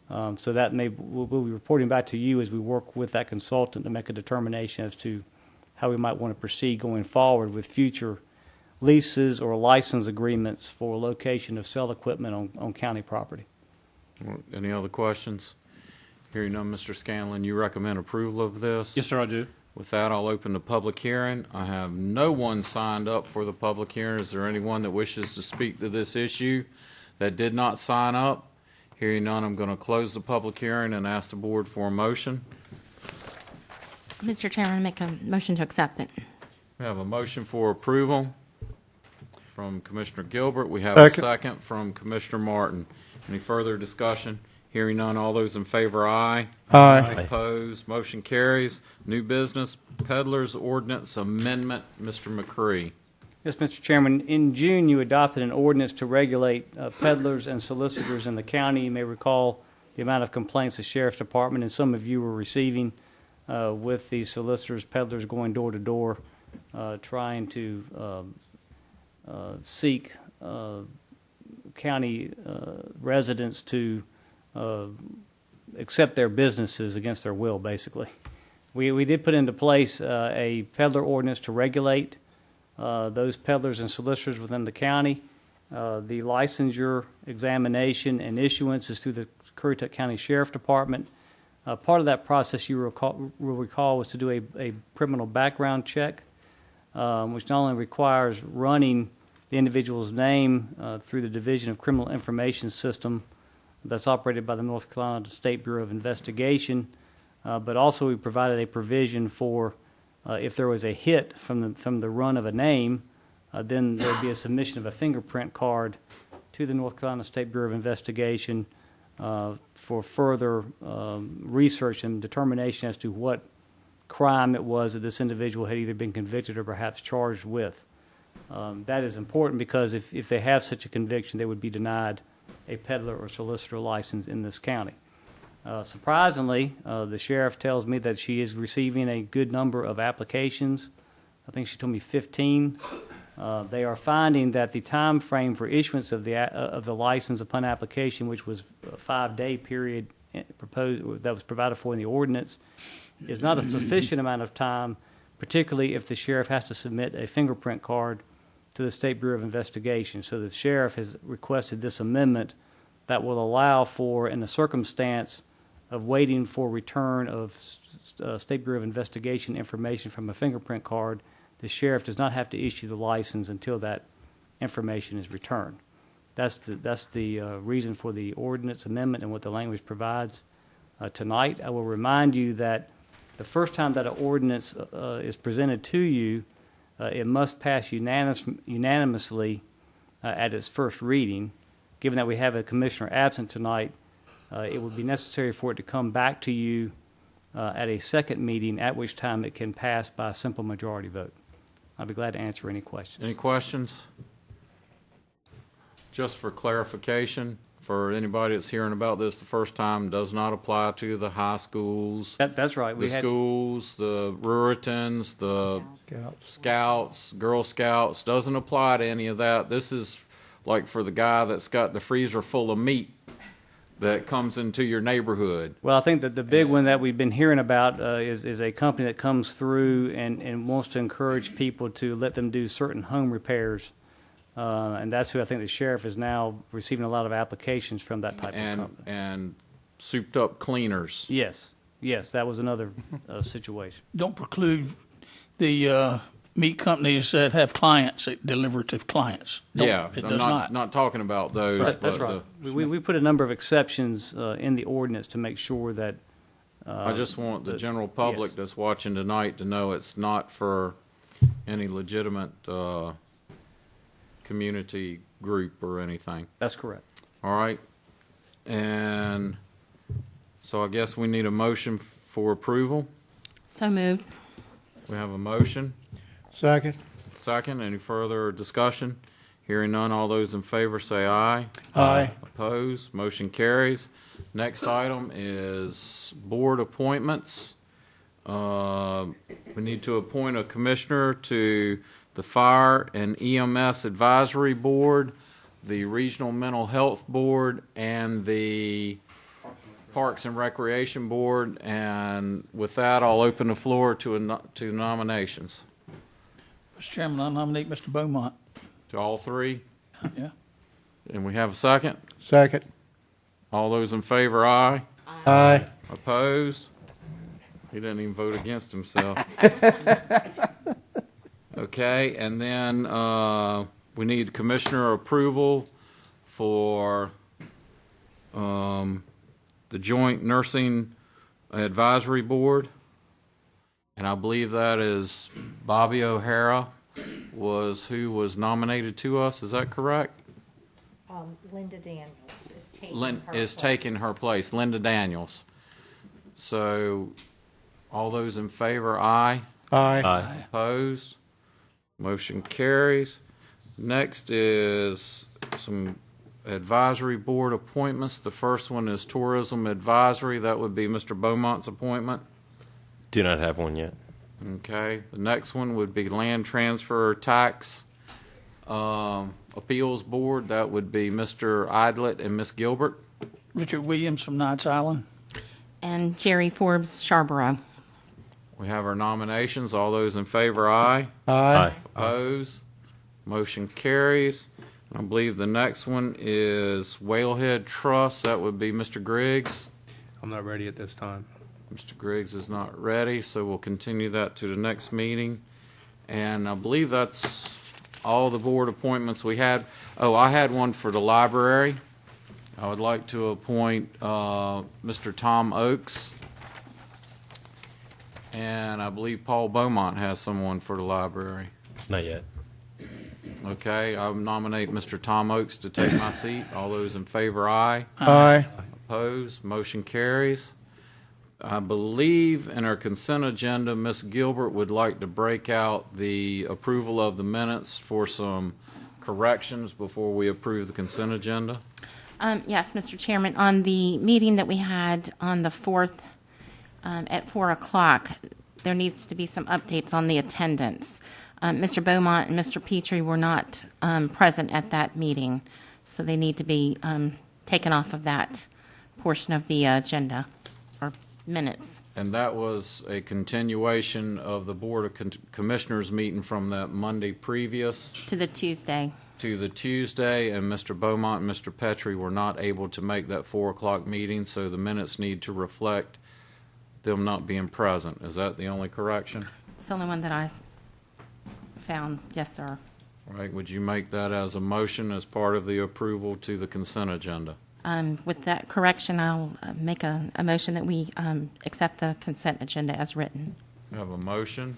Speaker 11: So that we'll be reporting back to you as we work with that consultant to make a determination as to how we might want to proceed going forward with future leases or license agreements for location of cell equipment on county property.
Speaker 1: Any other questions? Hearing none, Mr. Scanlon, you recommend approval of this?
Speaker 3: Yes, sir, I do.
Speaker 1: With that, I'll open the public hearing. I have no one signed up for the public hearing. Is there anyone that wishes to speak to this issue that did not sign up? Hearing none, I'm going to close the public hearing and ask the board for a motion.
Speaker 8: Mr. Chairman, make a motion to accept it.
Speaker 1: We have a motion for approval from Commissioner Gilbert. We have a second from Commissioner Martin. Any further discussion? Hearing none, all those in favor, aye.
Speaker 9: Aye.
Speaker 1: Opposed, motion carries. New business, Peddler's Ordinance Amendment. Mr. McCree.
Speaker 11: Yes, Mr. Chairman. In June, you adopted an ordinance to regulate peddlers and solicitors in the county. You may recall the amount of complaints the Sheriff's Department and some of you were receiving with the solicitors, peddlers going door to door, trying to seek county residents to accept their businesses against their will, basically. We did put into place a peddler ordinance to regulate those peddlers and solicitors within the county. The licensure examination and issuance is through the Currituck County Sheriff Department. Part of that process, you will recall, was to do a criminal background check, which not only requires running the individual's name through the Division of Criminal Information System that's operated by the North Carolina State Bureau of Investigation, but also we provided a provision for if there was a hit from the run of a name, then there would be a submission of a fingerprint card to the North Carolina State Bureau of Investigation for further research and determination as to what crime it was that this individual had either been convicted or perhaps charged with. That is important because if they have such a conviction, they would be denied a peddler or solicitor license in this county. Surprisingly, the sheriff tells me that she is receiving a good number of applications. I think she told me 15. They are finding that the time frame for issuance of the license upon application, which was a 5-day period that was provided for in the ordinance, is not a sufficient amount of time, particularly if the sheriff has to submit a fingerprint card to the State Bureau of Investigation. So the sheriff has requested this amendment that will allow for, in a circumstance of waiting for return of State Bureau of Investigation information from a fingerprint card, the sheriff does not have to issue the license until that information is returned. That's the reason for the ordinance amendment and what the language provides. Tonight, I will remind you that the first time that an ordinance is presented to you, it must pass unanimously at its first reading. Given that we have a commissioner absent tonight, it would be necessary for it to come back to you at a second meeting, at which time it can pass by a simple majority vote. I'll be glad to answer any questions.
Speaker 1: Any questions? Just for clarification, for anybody that's hearing about this the first time, does not apply to the high schools.
Speaker 11: That's right.
Speaker 1: The schools, the Ruritans, the Scouts, Girl Scouts, doesn't apply to any of that. This is like for the guy that's got the freezer full of meat that comes into your neighborhood.
Speaker 11: Well, I think that the big one that we've been hearing about is a company that comes through and wants to encourage people to let them do certain home repairs. And that's who I think the sheriff is now receiving a lot of applications from, that type of company.
Speaker 1: And souped up cleaners.
Speaker 11: Yes, that was another situation.
Speaker 5: Don't preclude the meat companies that have clients that deliver to clients. It does not.
Speaker 1: Not talking about those.
Speaker 11: Right, that's right. We put a number of exceptions in the ordinance to make sure that.
Speaker 1: I just want the general public that's watching tonight to know it's not for any legitimate community group or anything.
Speaker 11: That's correct.
Speaker 1: All right. And so I guess we need a motion for approval.
Speaker 8: So moved.
Speaker 1: We have a motion.
Speaker 12: Second.
Speaker 1: Second. Any further discussion? Hearing none, all those in favor say aye.
Speaker 12: Aye.
Speaker 1: Opposed? Motion carries. Next item is board appointments. We need to appoint a commissioner to the Fire and EMS Advisory Board, the Regional Mental Health Board, and the Parks and Recreation Board. And with that, I'll open the floor to nominations.
Speaker 5: Mr. Chairman, I nominate Mr. Beaumont.
Speaker 1: To all three?
Speaker 5: Yeah.
Speaker 1: And we have a second?
Speaker 12: Second.
Speaker 1: All those in favor, aye.
Speaker 12: Aye.
Speaker 1: Opposed? He didn't even vote against himself. Okay, and then we need commissioner approval for the Joint Nursing Advisory Board. And I believe that is Bobby O'Hara who was nominated to us. Is that correct?
Speaker 13: Linda Daniels is
Speaker 1: taking her place. Linda Daniels. So, all those in favor, aye.
Speaker 12: Aye.
Speaker 4: Aye.
Speaker 1: Opposed? Motion carries. Next is some advisory board appointments. The first one is Tourism Advisory. That would be Mr. Beaumont's appointment.
Speaker 4: Do not have one yet.
Speaker 1: Okay. The next one would be Land Transfer Tax Appeals Board, that would be Mr. Idlet and Ms. Gilbert.
Speaker 5: Richard Williams from Knights Island.
Speaker 8: And Jerry Forbes, Scarborough.
Speaker 1: We have our nominations. All those in favor, aye.
Speaker 4: Aye.
Speaker 1: Opposed? Motion carries. I believe the next one is Whalehead Trust. That would be Mr. Griggs.
Speaker 12: I'm not ready at this time.
Speaker 1: Mr. Griggs is not ready, so we'll continue that to the next meeting. And I believe that's all the board appointments we had. Oh, I had one for the library. I would like to appoint Mr. Tom Oakes. And I believe Paul Beaumont has someone for the library.
Speaker 4: Not yet.
Speaker 1: Okay, I nominate Mr. Tom Oakes to take my seat. All those in favor, aye.
Speaker 14: Aye.
Speaker 1: Opposed? Motion carries. I believe in our consent agenda, Ms. Gilbert would like to break out the approval of the minutes for some corrections before we approve the consent agenda.
Speaker 8: Yes, Mr. Chairman, on the meeting that we had on the 4th at 4 o'clock, there needs to be some updates on the attendance. Mr. Beaumont and Mr. Petrie were not present at that meeting, so they need to be taken off of that portion of the agenda or minutes.
Speaker 1: And that was a continuation of the Board of Commissioners meeting from that Monday previous
Speaker 8: To the Tuesday.
Speaker 1: to the Tuesday, and Mr. Beaumont and Mr. Petrie were not able to make that 4 o'clock meeting, so the minutes need to reflect them not being present. Is that the only correction?
Speaker 8: It's the only one that I found. Yes, sir.
Speaker 1: All right, would you make that as a motion as part of the approval to the consent agenda?
Speaker 8: With that correction, I'll make a motion that we accept the consent agenda as written.
Speaker 1: We have a motion.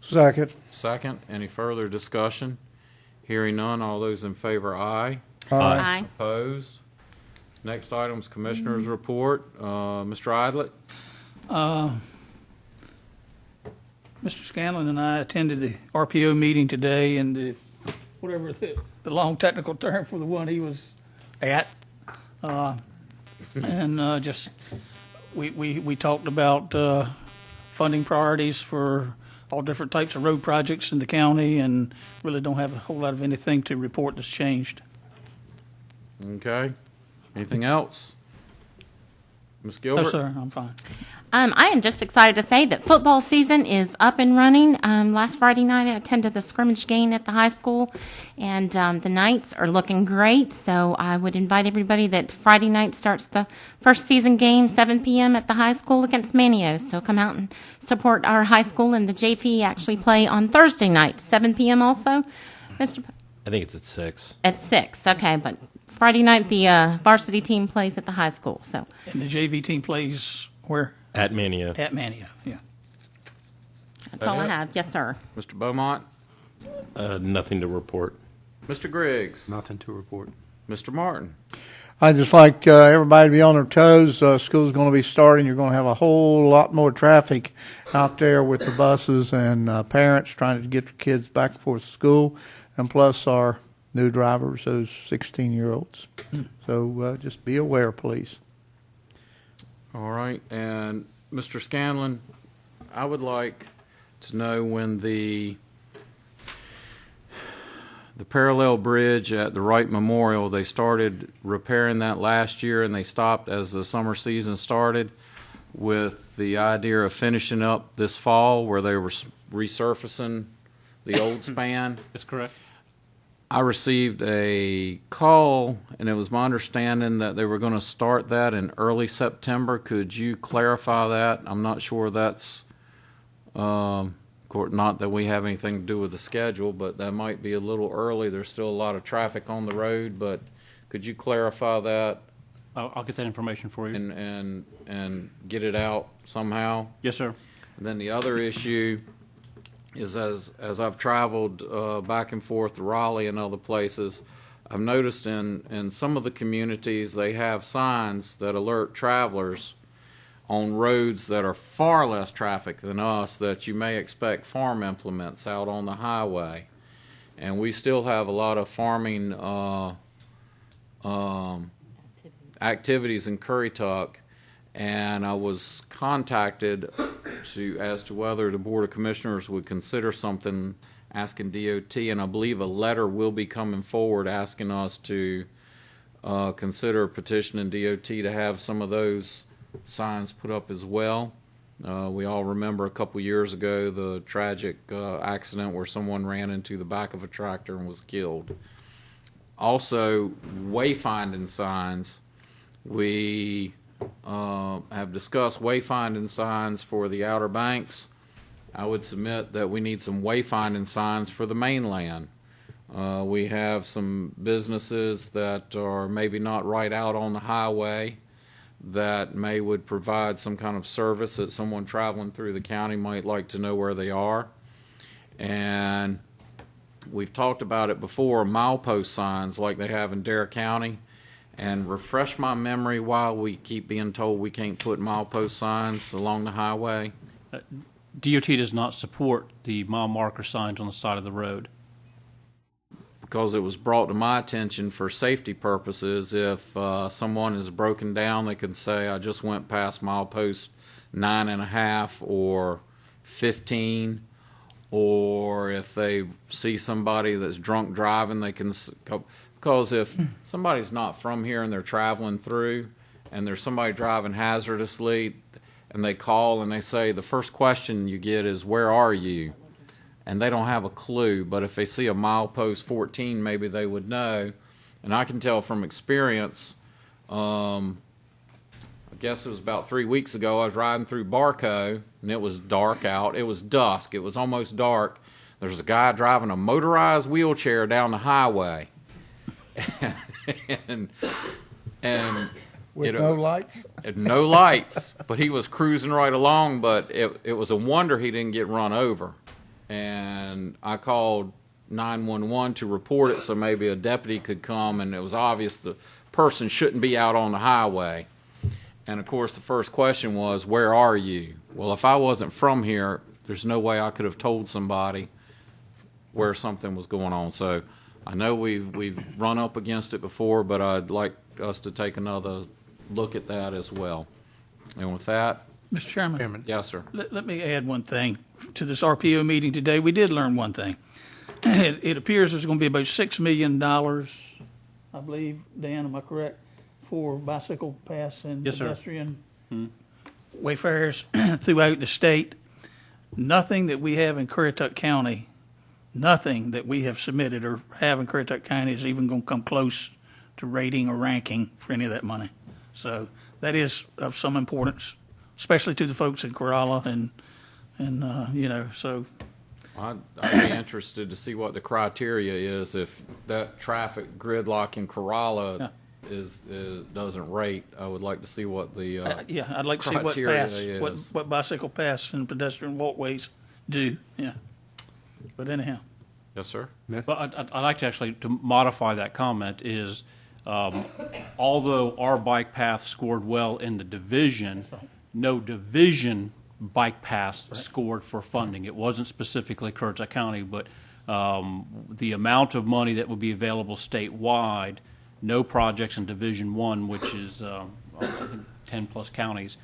Speaker 14: Second.
Speaker 1: Second. Any further discussion? Hearing none, all those in favor, aye.
Speaker 8: Aye.
Speaker 1: Opposed? Next item is Commissioner's Report. Mr. Idlet?
Speaker 5: Mr. Scanlon and I attended the RPO meeting today, and the long technical term for the one he was at. Just we talked about funding priorities for all different types of road projects in the county, and really don't have a whole lot of anything to report that's changed.
Speaker 1: Okay. Anything else? Ms. Gilbert?
Speaker 5: No, sir, I'm fine.
Speaker 8: I am just excited to say that football season is up and running. Last Friday night, I attended the scrimmage game at the high school, and the Knights are looking great. So I would invite everybody that Friday night starts the first season game, 7 p.m. at the high school against Manios. So come out and support our high school, and the JP actually play on Thursday night, 7 p.m. also. Mr.
Speaker 4: I think it's at 6.
Speaker 8: At 6, okay, but Friday night the varsity team plays at the high school. So.
Speaker 5: And the JV team plays where?
Speaker 4: At Mania.
Speaker 5: At Mania, yeah.
Speaker 8: That's all I have. Yes, sir.
Speaker 1: Mr. Beaumont?
Speaker 4: Nothing to report.
Speaker 1: Mr. Griggs?
Speaker 12: Nothing to report.
Speaker 1: Mr. Martin?
Speaker 14: I'd just like everybody to be on their toes. School's going to be starting. You're going to have a whole lot more traffic out there with the buses and parents trying to get their kids back and forth to school, and plus our new drivers, those 16-year-olds. So just be aware, please.
Speaker 1: All right. And Mr. Scanlon, I would like to know when the parallel bridge at the Wright Memorial, they started repairing that last year, and they stopped as the summer season started, with the idea of finishing up this fall where they were resurfacing the old span.
Speaker 3: That's correct.
Speaker 1: I received a call, and it was my understanding that they were going to start that in early September. Could you clarify that? I'm not sure that's, not that we have anything to do with the schedule, but that might be a little early. There's still a lot of traffic on the road, but could you clarify that
Speaker 3: I'll get that information for you.
Speaker 1: and get it out somehow?
Speaker 3: Yes, sir.
Speaker 1: And then the other issue is, as I've traveled back and forth to Raleigh and other places, I've noticed in some of the communities they have signs that alert travelers on roads that are far less traffic than us that you may expect farm implements out on the highway. And we still have a lot of farming activities in Currituck, and I was contacted as to whether the Board of Commissioners would consider something asking DOT, and I believe a letter will be coming forward asking us to consider petitioning DOT to have some of those signs put up as well. We all remember a couple years ago the tragic accident where someone ran into the back of a tractor and was killed. Also, wayfinding signs. We have discussed wayfinding signs for the Outer Banks. I would submit that we need some wayfinding signs for the mainland. We have some businesses that are maybe not right out on the highway that would provide some kind of service that someone traveling through the county might like to know where they are. And we've talked about it before, milepost signs like they have in Dare County. And refresh my memory why we keep being told we can't put milepost signs along the highway.
Speaker 3: DOT does not support the mile marker signs on the side of the road.
Speaker 1: Because it was brought to my attention for safety purposes. If someone is broken down, they can say, I just went past milepost 9.5 or 15. Or if they see somebody that's drunk driving, they can, because if somebody's not from here and they're traveling through and there's somebody driving hazardously and they call and they say, the first question you get is, where are you? And they don't have a clue, but if they see a milepost 14, maybe they would know. And I can tell from experience, I guess it was about 3 weeks ago, I was riding through Barco, and it was dark out. It was dusk. It was almost dark. There's a guy driving a motorized wheelchair down the highway. and
Speaker 14: With no lights?
Speaker 1: No lights, but he was cruising right along, but it was a wonder he didn't get run over. And I called 911 to report it so maybe a deputy could come, and it was obvious the person shouldn't be out on the highway. And, of course, the first question was, where are you? Well, if I wasn't from here, there's no way I could have told somebody where something was going on. So I know we've run up against it before, but I'd like us to take another look at that as well. And with that,
Speaker 5: Mr. Chairman.
Speaker 1: Yes, sir.
Speaker 5: Let me add one thing to this RPO meeting today. We did learn one thing. It appears there's going to be about $6 million, I believe, Dan, am I correct, for bicycle pass and
Speaker 3: Yes, sir.
Speaker 5: pedestrian wayfarers throughout the state. Nothing that we have in Currituck County, nothing that we have submitted or have in Currituck County is even going to come close to rating or ranking for any of that money. So that is of some importance, especially to the folks in Corolla and so.
Speaker 1: I'd be interested to see what the criteria is if that traffic gridlock in Corolla doesn't rate. I would like to see what the
Speaker 5: I'd like to see what bicycle pass and pedestrian walkways do. Yeah, but anyhow.
Speaker 1: Yes, sir.
Speaker 3: Well, I'd like to actually to modify that comment is, although our bike path scored well in the division, no division bike paths scored for funding. It wasn't specifically Currituck County, but the amount of money that would be available statewide, no projects in Division 1, which is I think 10 plus counties,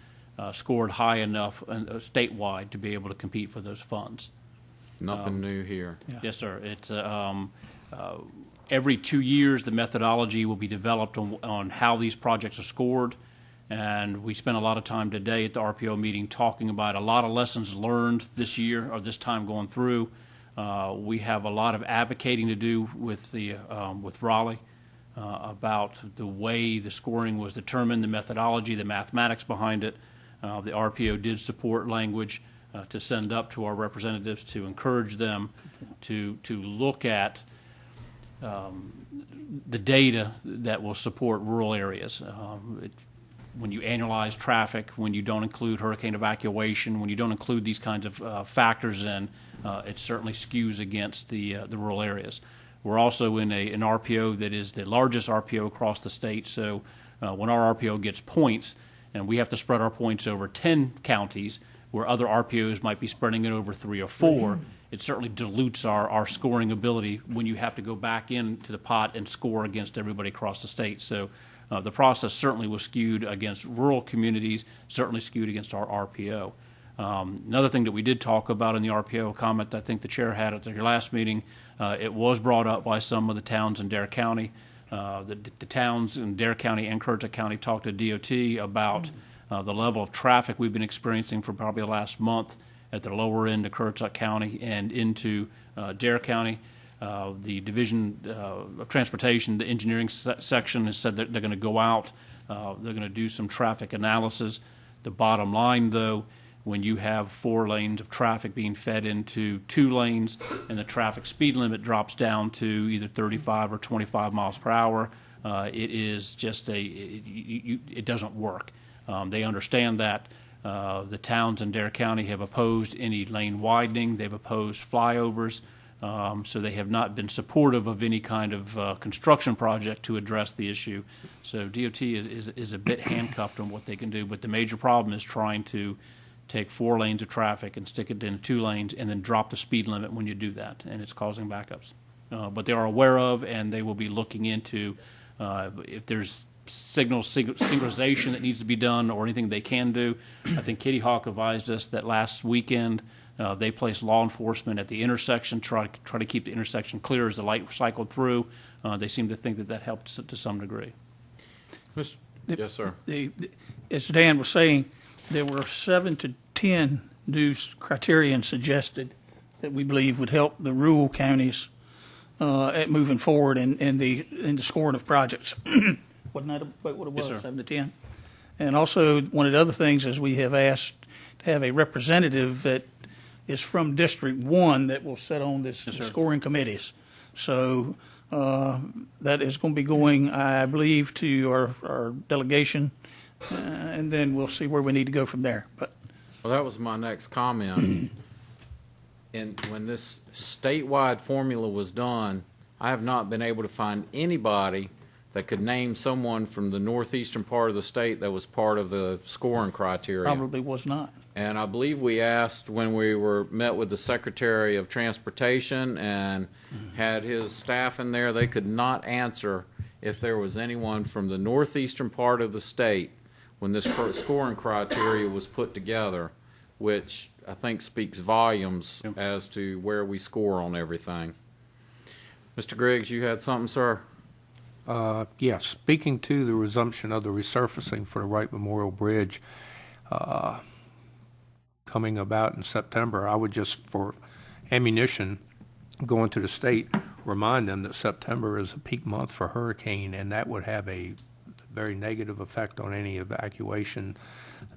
Speaker 3: scored high enough statewide to be able to compete for those funds.
Speaker 1: Nothing new here.
Speaker 5: Yeah.
Speaker 3: Yes, sir. It's every 2 years the methodology will be developed on how these projects are scored. And we spent a lot of time today at the RPO meeting talking about a lot of lessons learned this year or this time going through. We have a lot of advocating to do with with Raleigh about the way the scoring was determined, the methodology, the mathematics behind it. The RPO did support language to send up to our representatives to encourage them to look at the data that will support rural areas. When you annualize traffic, when you don't include hurricane evacuation, when you don't include these kinds of factors in, it certainly skews against the rural areas. We're also in an RPO that is the largest RPO across the state, so when our RPO gets points, and we have to spread our points over 10 counties, where other RPOs might be spreading it over 3 or 4, it certainly dilutes our scoring ability when you have to go back into the pot and score against everybody across the state. So the process certainly was skewed against rural communities, certainly skewed against our RPO. Another thing that we did talk about in the RPO comment, I think the chair had at your last meeting, it was brought up by some of the towns in Dare County. The towns in Dare County and Currituck County talked to DOT about the level of traffic we've been experiencing for probably the last month at the lower end of Currituck County and into Dare County. The Division of Transportation, the engineering section, has said that they're going to go out. They're going to do some traffic analysis. The bottom line, though, when you have 4 lanes of traffic being fed into 2 lanes and the traffic speed limit drops down to either 35 or 25 miles per hour, it is just it doesn't work. They understand that. The towns in Dare County have opposed any lane widening. They've opposed flyovers. So they have not been supportive of any kind of construction project to address the issue. So DOT is a bit handcuffed on what they can do. But the major problem is trying to take 4 lanes of traffic and stick it into 2 lanes and then drop the speed limit when you do that, and it's causing backups. But they are aware of, and they will be looking into if there's synchronization that needs to be done or anything they can do. I think Kitty Hawk advised us that last weekend they placed law enforcement at the intersection, try to keep the intersection clear as the light cycled through. They seem to think that helped to some degree.
Speaker 1: Yes, sir.
Speaker 5: As Dan was saying, there were 7 to 10 new criterion suggested that we believe would help the rural counties at moving forward in the scoring of projects. Wasn't that what it was?
Speaker 3: Yes, sir.
Speaker 5: 7 to 10. And also, one of the other things is we have asked to have a representative that is from District 1 that will sit on this scoring committees. So that is going to be going, I believe, to our delegation, and then we'll see where we need to go from there. But
Speaker 1: Well, that was my next comment. And when this statewide formula was done, I have not been able to find anybody that could name someone from the northeastern part of the state that was part of the scoring criteria.
Speaker 5: probably was not.
Speaker 1: And I believe we asked when we met with the Secretary of Transportation and had his staff in there, they could not answer if there was anyone from the northeastern part of the state when this scoring criteria was put together, which I think speaks volumes as to where we score on everything. Mr. Griggs, you had something, sir?
Speaker 12: Yes. Speaking to the resumption of the resurfacing for the Wright Memorial Bridge coming about in September, I would just, for ammunition, going to the state, remind them that September is a peak month for hurricane, and that would have a very negative effect on any evacuation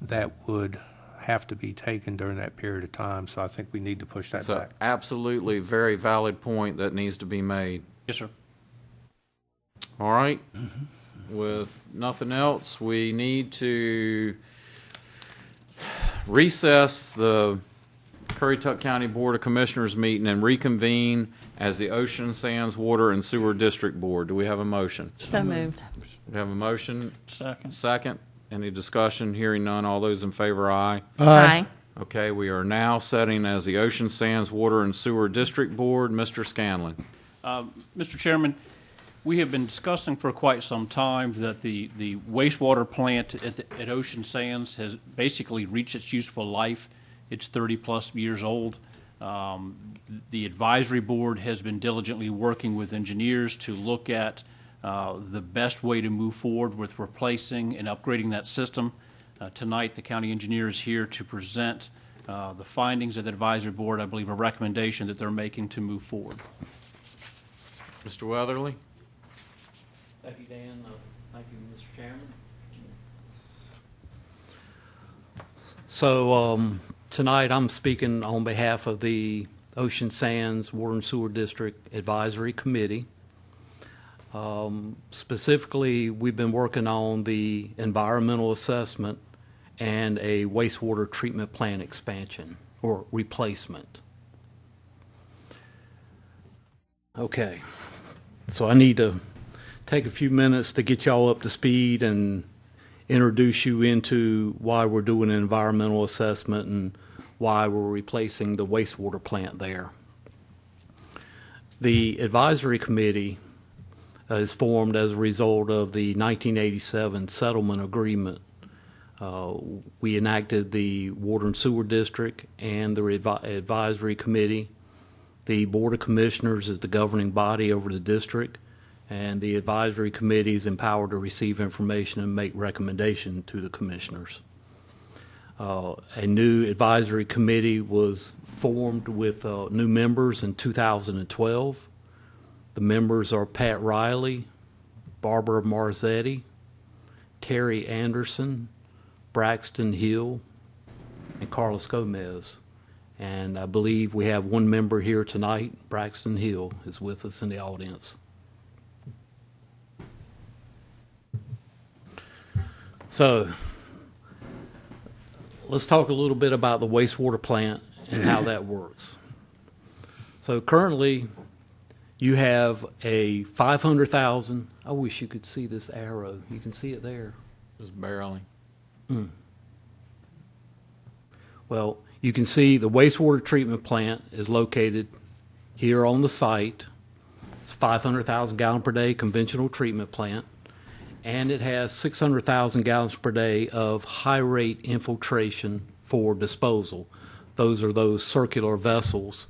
Speaker 12: that would have to be taken during that period of time. So I think we need to push that back.
Speaker 1: It's an absolutely very valid point that needs to be made.
Speaker 3: Yes, sir.
Speaker 1: All right. With nothing else, we need to recess the Currituck County Board of Commissioners meeting and reconvene as the Ocean Sands Water and Sewer District Board. Do we have a motion?
Speaker 8: So moved.
Speaker 1: We have a motion.
Speaker 5: Second.
Speaker 1: Second. Any discussion? Hearing none. All those in favor, aye.
Speaker 8: Aye.
Speaker 1: Okay, we are now setting as the Ocean Sands Water and Sewer District Board. Mr. Scanlon.
Speaker 3: Mr. Chairman, we have been discussing for quite some time that the wastewater plant at Ocean Sands has basically reached its useful life. It's 30-plus years old. The advisory board has been diligently working with engineers to look at the best way to move forward with replacing and upgrading that system. Tonight, the county engineer is here to present the findings of the advisory board, I believe a recommendation that they're making to move forward.
Speaker 1: Mr. Weatherly.
Speaker 11: Thank you, Dan. Thank you, Mr. Chairman.
Speaker 15: So tonight I'm speaking on behalf of the Ocean Sands Water and Sewer District Advisory Committee. Specifically, we've been working on the environmental assessment and a wastewater treatment plant expansion or replacement. Okay, so I need to take a few minutes to get y'all up to speed and introduce you into why we're doing an environmental assessment and why we're replacing the wastewater plant there. The advisory committee is formed as a result of the 1987 settlement agreement
Speaker 3: We enacted the Water and Sewer District and the Advisory Committee. The Board of Commissioners is the governing body over the district, and the Advisory Committee is empowered to receive information and make recommendation to the commissioners. A new advisory committee was formed with new members in 2012. The members are Pat Riley, Barbara Marzetti, Terry Anderson, Braxton Hill, and Carlos Gomez. And I believe we have one member here tonight. Braxton Hill is with us in the audience. So let's talk a little bit about the wastewater plant and how that works. So currently, you have a 500,000. I wish you could see this arrow. You can see it there.
Speaker 1: Just barely.
Speaker 3: Well, you can see the wastewater treatment plant is located here on the site. It's 500,000 gallon per day conventional treatment plant, and it has 600,000 gallons per day of high rate infiltration for disposal. Those are those circular vessels.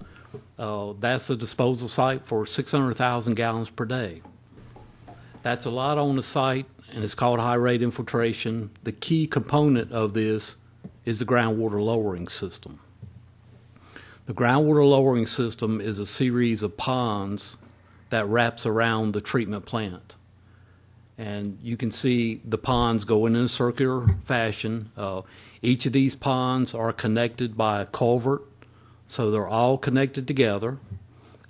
Speaker 3: That's a disposal site for 600,000 gallons per day. That's a lot on the site, and it's called high rate infiltration. The key component of this is the groundwater lowering system. The groundwater lowering system is a series of ponds that wraps around the treatment plant. And you can see the ponds going in a circular fashion. Each of these ponds are connected by a culvert, so they're all connected together.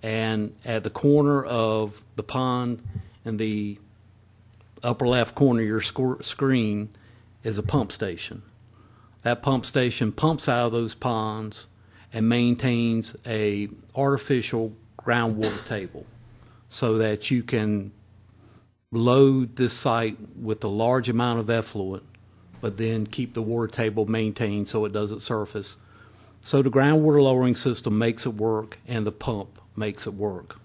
Speaker 3: And at the corner of the pond in the upper left corner of your screen is a pump station. That pump station pumps out of those ponds and maintains a artificial groundwater table so that you can load this site with a large amount of effluent, but then keep the water table maintained so it doesn't surface. So the groundwater lowering system makes it work, and the pump makes it work.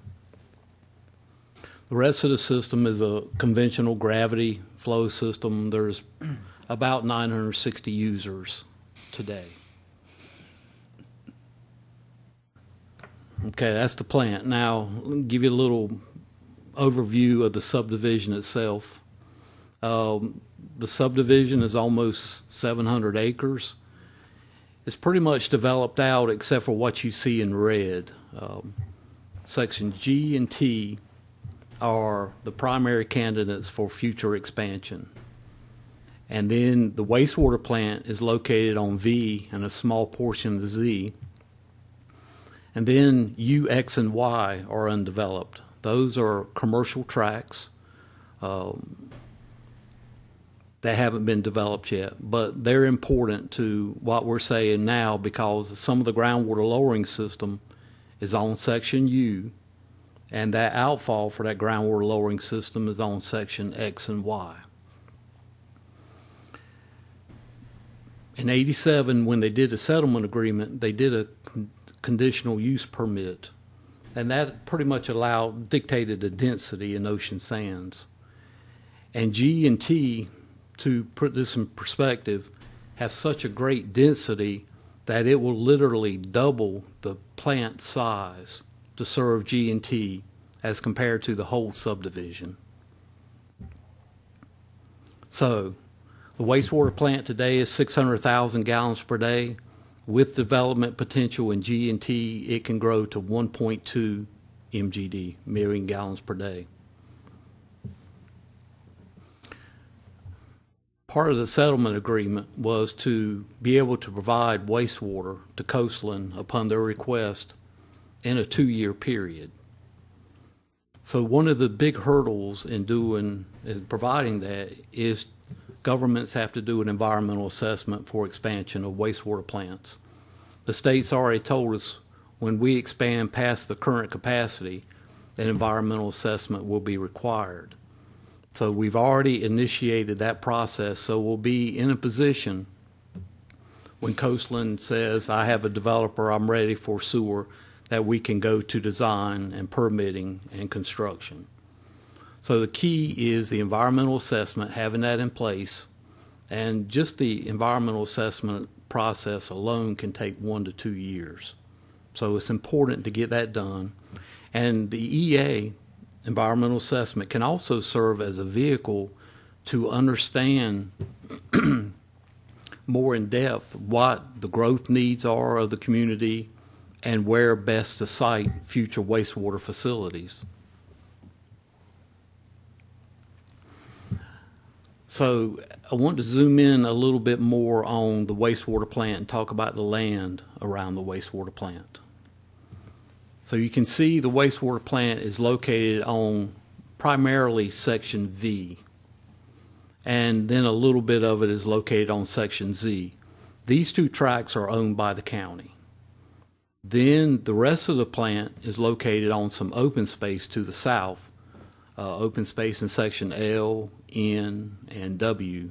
Speaker 3: The rest of the system is a conventional gravity flow system. There's about 960 users today. Okay, that's the plant. Now, let me give you a little overview of the subdivision itself. The subdivision is almost 700 acres. It's pretty much developed out except for what you see in red. Sections G and T are the primary candidates for future expansion. And then the wastewater plant is located on V and a small portion of Z. And then U, X, and Y are undeveloped. Those are commercial tracts that haven't been developed yet, but they're important to what we're saying now because some of the groundwater lowering system is on Section U, and that outfall for that groundwater lowering system is on Section X and Y. In '87, when they did a settlement agreement, they did a conditional use permit, and that pretty much dictated the density in ocean sands. And G and T, to put this in perspective, have such a great density that it will literally double the plant size to serve G and T as compared to the whole subdivision. So, the wastewater plant today is 600,000 gallons per day. With development potential in G and T, it can grow to 1.2 MGD, million gallons per day. Part of the settlement agreement was to be able to provide wastewater to Coastland upon their request in a 2-year period. So one of the big hurdles in providing that is governments have to do an environmental assessment for expansion of wastewater plants. The state's already told us when we expand past the current capacity, an environmental assessment will be required. So we've already initiated that process, so we'll be in a position when Coastland says, I have a developer, I'm ready for sewer, that we can go to design and permitting and construction. So the key is the environmental assessment, having that in place,
Speaker 15: And just the environmental assessment process alone can take 1 to 2 years. So it's important to get that done. And the EA, environmental assessment, can also serve as a vehicle to understand more in depth what the growth needs are of the community and where best to site future wastewater facilities. So I want to zoom in a little bit more on the wastewater plant and talk about the land around the wastewater plant. So you can see the wastewater plant is located on primarily Section V, and then a little bit of it is located on Section Z. These 2 tracts are owned by the county. Then the rest of the plant is located on some open space to the south, open space in Section L, N, and W.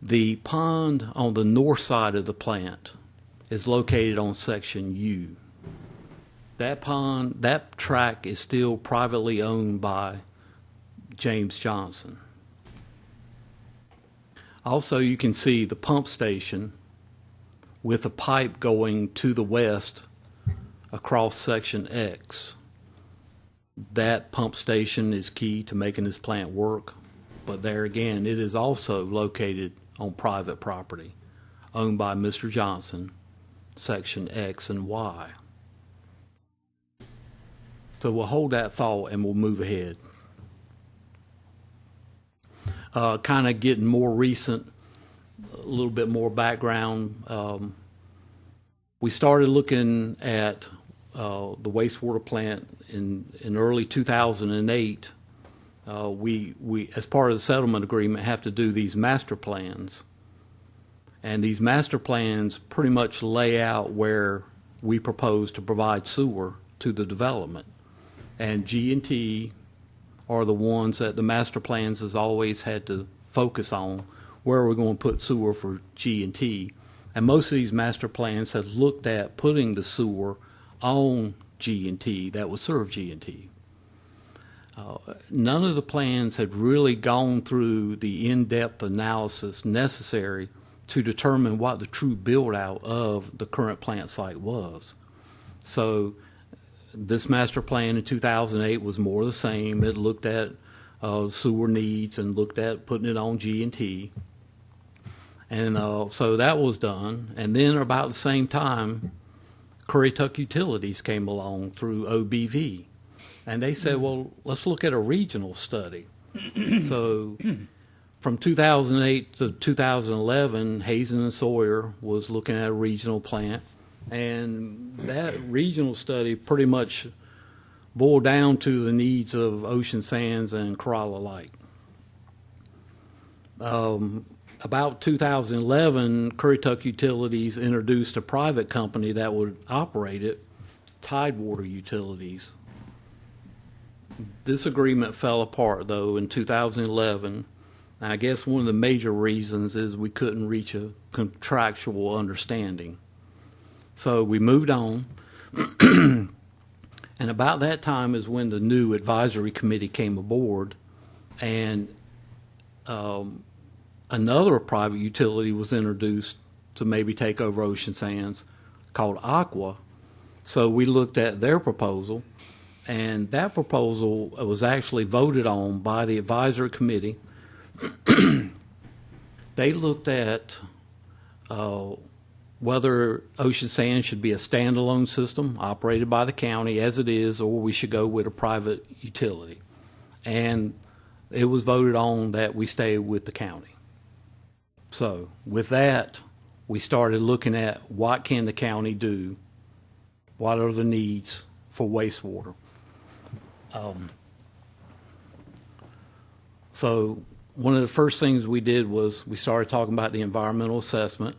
Speaker 15: The pond on the north side of the plant is located on Section U. That pond, that tract is still privately owned by James Johnson. Also, you can see the pump station with a pipe going to the west across Section X. That pump station is key to making this plant work, but there again, it is also located on private property owned by Mr. Johnson, Section X and Y. So we'll hold that thought and we'll move ahead. Kind of getting more recent, a little bit more background. We started looking at the wastewater plant in early 2008. We, as part of the settlement agreement, have to do these master plans. And these master plans pretty much lay out where we propose to provide sewer to the development. And G&T are the ones that the master plans has always had to focus on, where we're going to put sewer for G&T. And most of these master plans have looked at putting the sewer on G&T that would serve G&T. None of the plans had really gone through the in-depth analysis necessary to determine what the true build-out of the current plant site was. So this master plan in 2008 was more the same. It looked at sewer needs and looked at putting it on G&T. And so that was done. And then about the same time, Currituck Utilities came along through OBV. And they said, well, let's look at a regional study. So from 2008 to 2011, Hazen and Sawyer was looking at a regional plant. And that regional study pretty much boiled down to the needs of Ocean Sands and Corolla Light. About 2011, Currituck Utilities introduced a private company that would operate it, Tidewater Utilities. This agreement fell apart, though, in 2011. And I guess one of the major reasons is we couldn't reach a contractual understanding. So we moved on. And about that time is when the new advisory committee came aboard, and another private utility was introduced to maybe take over Ocean Sands called Aqua. So we looked at their proposal, and that proposal was actually voted on by the advisory committee. They looked at whether Ocean Sands should be a standalone system operated by the county as it is, or we should go with a private utility. And it was voted on that we stay with the county. So with that, we started looking at what can the county do, what are the needs for wastewater. So one of the first things we did was we started talking about the environmental assessment,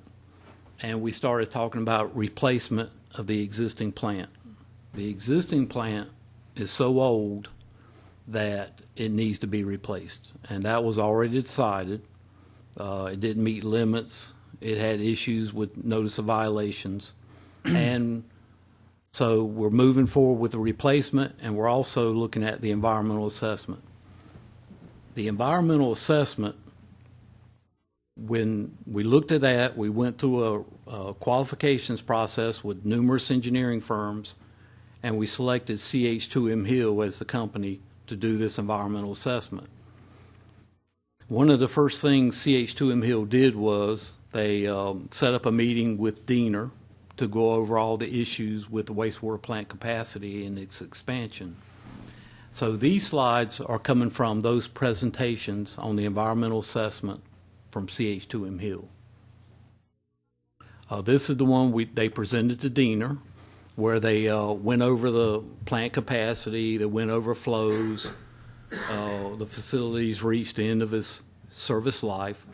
Speaker 15: and we started talking about replacement of the existing plant. The existing plant is so old that it needs to be replaced, and that was already decided. It didn't meet limits. It had issues with notice of violations. And so we're moving forward with the replacement, and we're also looking at the environmental assessment.
Speaker 3: The environmental assessment, when we looked at that, we went through a qualifications process with numerous engineering firms, and we selected CH2M Hill as the company to do this environmental assessment. One of the first things CH2M Hill did was they set up a meeting with Diener to go over all the issues with the wastewater plant capacity and its expansion. So these slides are coming from those presentations on the environmental assessment from CH2M Hill. This is the one they presented to Diener, where they went over the plant capacity, they went over flows, the facilities reached the end of its service life,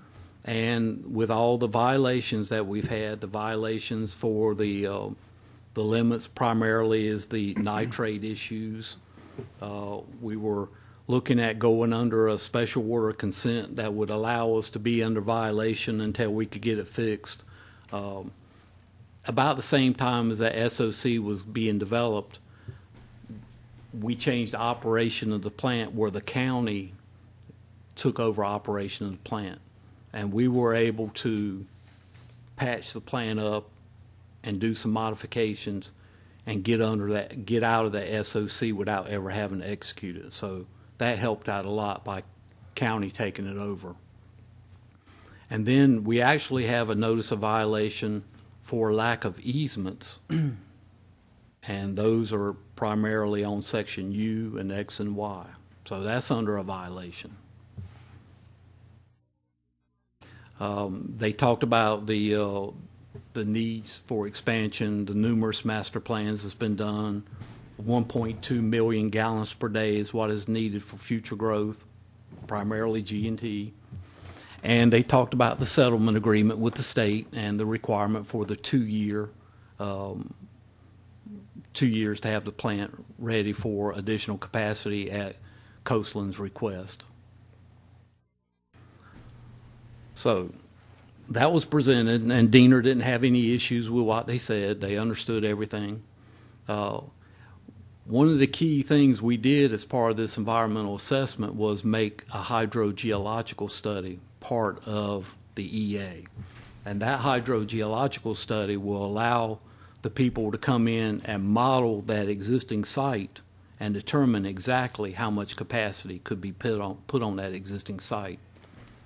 Speaker 3: and with all the violations that we've had, the violations for the limits primarily is the nitrate issues. We were looking at going under a special order of consent that would allow us to be under violation until we could get it fixed. About the same time as that SOC was being developed, we changed the operation of the plant where the county took over operation of the plant. And we were able to patch the plant up and do some modifications and get out of that SOC without ever having to execute it. So that helped out a lot by county taking it over. And then we actually have a notice of violation for lack of easements. And those are primarily on section U and X and Y. So that's under a violation. They talked about the needs for expansion, the numerous master plans that's been done. 1.2 million gallons per day is what is needed for future growth, primarily G&T. And they talked about the settlement agreement with the state and the requirement for the 2 years to have the plant ready for additional capacity at Coastland's request. So that was presented, and Diener didn't have any issues with what they said. They understood everything. One of the key things we did as part of this environmental assessment was make a hydrogeological study part of the EA. And that hydrogeological study will allow the people to come in and model that existing site and determine exactly how much capacity could be put on that existing site.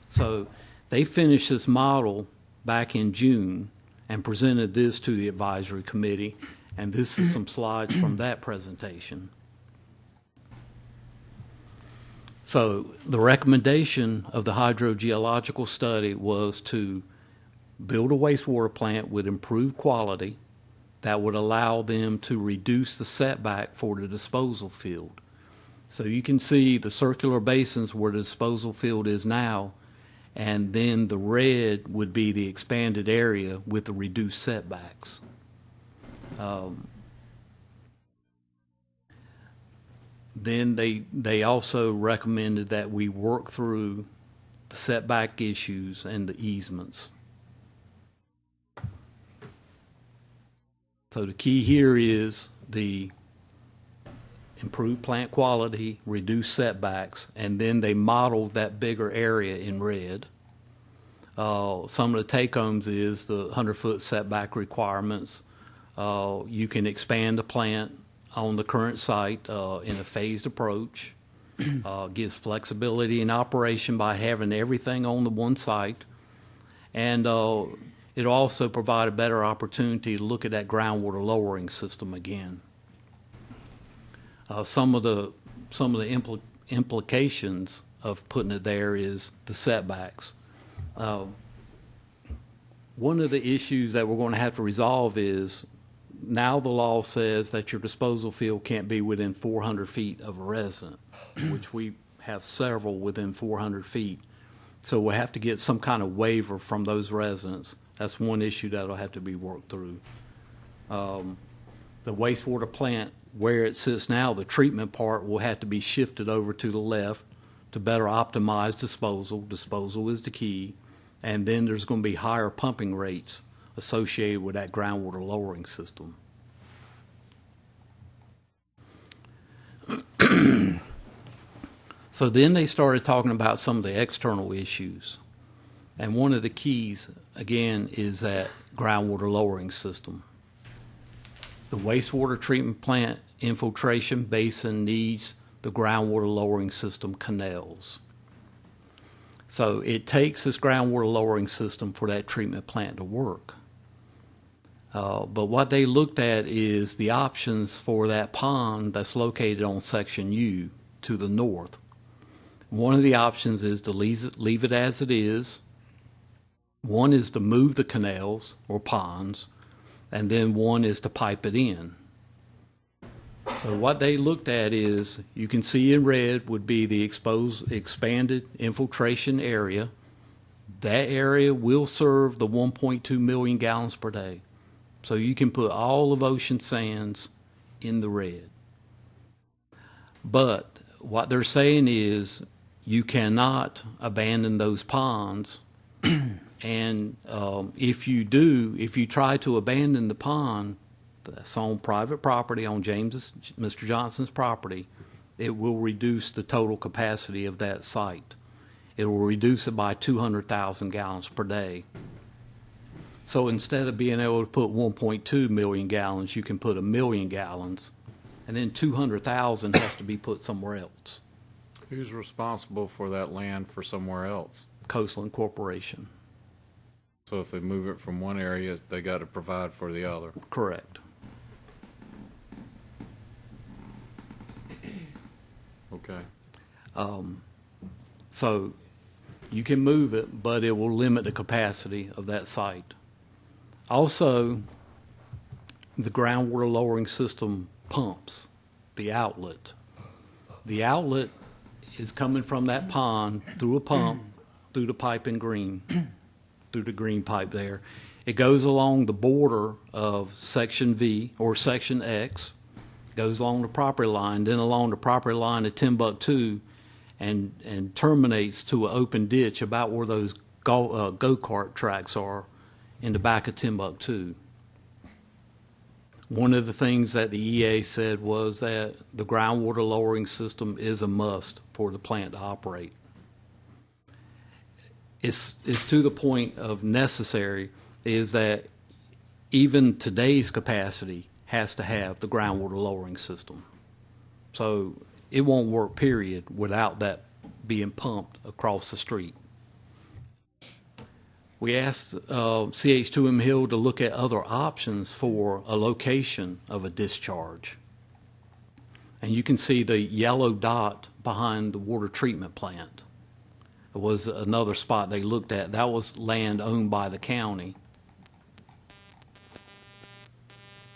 Speaker 3: So they finished this model back in June and presented this to the advisory committee, and this is some slides from that presentation. So the recommendation of the hydrogeological study was to build a wastewater plant with improved quality that would allow them to reduce the setback for the disposal field. So you can see the circular basins where the disposal field is now, and then the red would be the expanded area with the reduced setbacks. Then they also recommended that we work through the setback issues and the easements. So the key here is the improved plant quality, reduced setbacks, and then they modeled that bigger area in red. Some of the take-homes is the 100-foot setback requirements. You can expand the plant on the current site in a phased approach. Gives flexibility in operation by having everything on the one site. And it'll also provide a better opportunity to look at that groundwater lowering system again. Some of the implications of putting it there is the setbacks. One of the issues that we're going to have to resolve is now the law says that your disposal field can't be within 400 feet of a resident, which we have several within 400 feet. So we'll have to get some kind of waiver from those residents. That's one issue that'll have to be worked through. The wastewater plant, where it sits now, the treatment part will have to be shifted over to the left to better optimize disposal. Disposal is the key. And then there's going to be higher pumping rates associated with that groundwater lowering system. So then they started talking about some of the external issues. And one of the keys, again, is that groundwater lowering system. The wastewater treatment plant infiltration basin needs the groundwater lowering system canals. So it takes this groundwater lowering system for that treatment plant to work. But what they looked at is the options for that pond that's located on Section U to the north. One of the options is to leave it as it is. One is to move the canals or ponds, and then one is to pipe it in. So what they looked at is, you can see in red would be the expanded infiltration area. That area will serve the 1.2 million gallons per day. So you can put all of Ocean Sands in the red. But what they're saying is you cannot abandon those ponds. And if you try to abandon the pond that's on private property, on Mr. Johnson's property, it will reduce the total capacity of that site. It will reduce it by 200,000 gallons per day. So instead of being able to put 1.2 million gallons, you can put 1 million gallons, and then 200,000 has to be put somewhere else.
Speaker 1: Who's responsible for that land for somewhere else?
Speaker 3: Coastland Corporation.
Speaker 1: So if they move it from one area, they got to provide for the other.
Speaker 3: Correct.
Speaker 1: Okay.
Speaker 3: So you can move it, but it will limit the capacity of that site. Also, the groundwater lowering system pumps the outlet. The outlet is coming from that pond through a pump, through the pipe in green, through the green pipe there. It goes along the border of Section V or Section X, goes along the property line, then along the property line of Timbuktu, and terminates to an open ditch about where those go-kart tracks are in the back of Timbuktu. One of the things that the EA said was that the groundwater lowering system is a must for the plant to operate. It's to the point of necessary, is that even today's capacity has to have the groundwater lowering system. So it won't work, period, without that being pumped across the street. We asked CH2M Hill to look at other options for a location of a discharge. And you can see the yellow dot behind the water treatment plant. It was another spot they looked at. That was land owned by the county.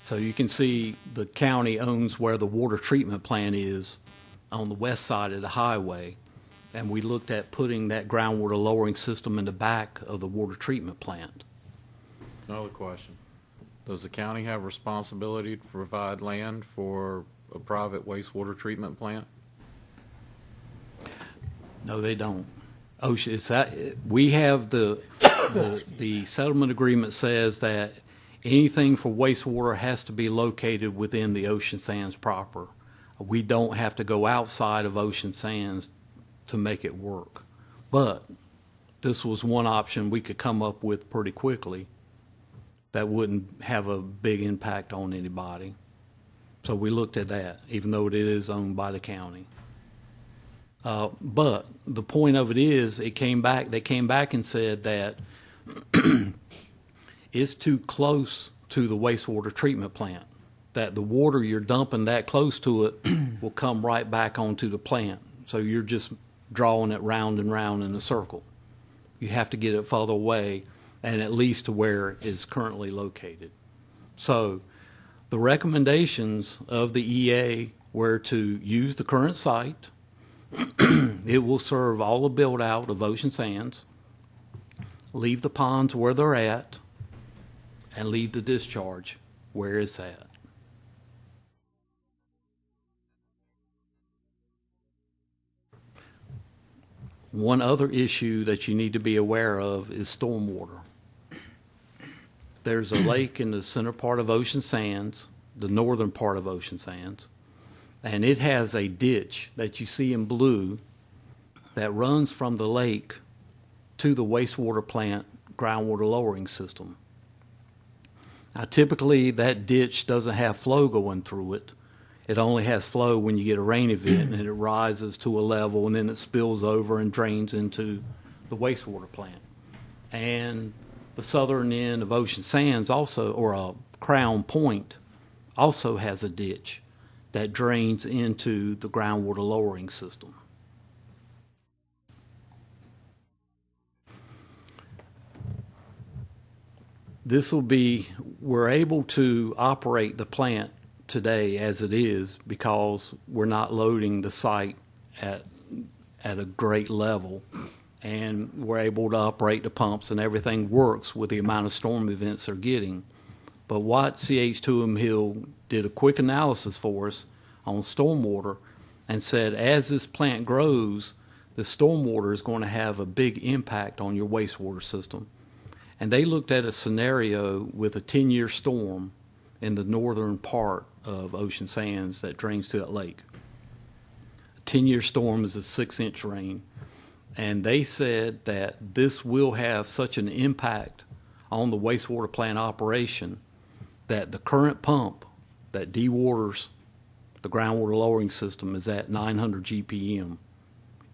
Speaker 3: So you can see the county owns where the water treatment plant is on the west side of the highway. And we looked at putting that groundwater lowering system in the back of the water treatment plant.
Speaker 1: Another question. Does the county have responsibility to provide land for a private wastewater treatment plant?
Speaker 3: No, they don't. We have the settlement agreement says that anything for wastewater has to be located within the Ocean Sands proper. We don't have to go outside of Ocean Sands to make it work. But this was one option we could come up with pretty quickly that wouldn't have a big impact on anybody. So we looked at that, even though it is owned by the county. But the point of it is, they came back and said that it's too close to the wastewater treatment plant, that the water you're dumping that close to it will come right back onto the plant. So you're just drawing it round and round in a circle. You have to get it further away and at least to where it is currently located. So the recommendations of the EA were to use the current site. It will serve all the build out of Ocean Sands, leave the ponds where they're at, and leave the discharge where it's at. One other issue that you need to be aware of is stormwater. There's a lake in the center part of Ocean Sands, the northern part of Ocean Sands, and it has a ditch that you see in blue that runs from the lake to the wastewater plant groundwater lowering system. Now, typically, that ditch doesn't have flow going through it. It only has flow when you get a rain event, and it rises to a level, and then it spills over and drains into the wastewater plant. And the southern end of Ocean Sands also, or Crown Point, also has a ditch that drains into the groundwater lowering system. We're able to operate the plant today as it is because we're not loading the site at a great level, and we're able to operate the pumps, and everything works with the amount of storm events they're getting. But what CH2M Hill did a quick analysis for us on stormwater and said, as this plant grows, the stormwater is going to have a big impact on your wastewater system. And they looked at a scenario with a 10-year storm in the northern part of Ocean Sands that drains to that lake. A 10-year storm is a 6-inch rain. And they said that this will have such an impact on the wastewater plant operation that the current pump that dewaters the groundwater lowering system is at 900 GPM.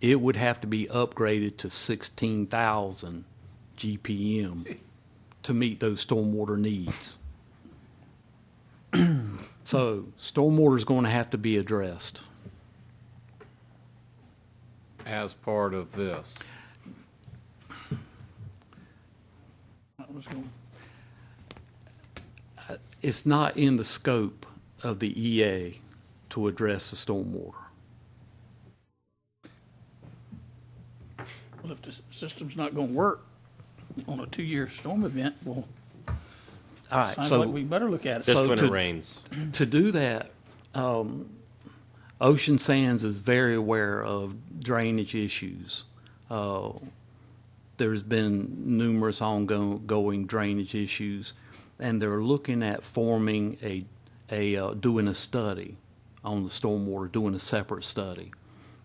Speaker 3: It would have to be upgraded to 16,000 GPM to meet those stormwater needs. So stormwater is going to have to be addressed.
Speaker 1: As part of this.
Speaker 3: It's not in the scope of the EA to address the stormwater.
Speaker 5: Well, if the system's not going to work on a 2-year storm event, well,
Speaker 3: all right,
Speaker 5: sounds
Speaker 3: so
Speaker 5: like we better look at it.
Speaker 4: Just when it rains.
Speaker 3: To do that, Ocean Sands is very aware of drainage issues. There's been numerous ongoing drainage issues, and they're looking at forming doing a study on the stormwater, doing a separate study,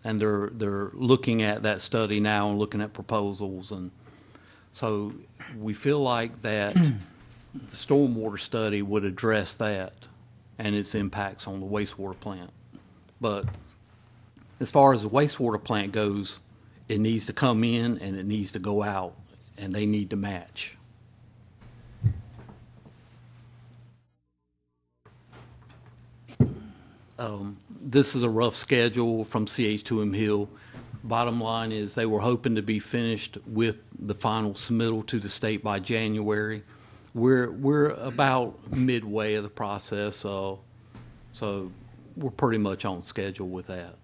Speaker 3: and they're looking at that study now and looking at proposals, and so we feel like that the stormwater study would address that and its impacts on the wastewater plant. But as far as the wastewater plant goes, it needs to come in and it needs to go out, and they need to match. This is a rough schedule from CH2M Hill. Bottom line is they were hoping to be finished with the final submittal to the state by January. We're about midway of the process, so we're pretty much on schedule with that.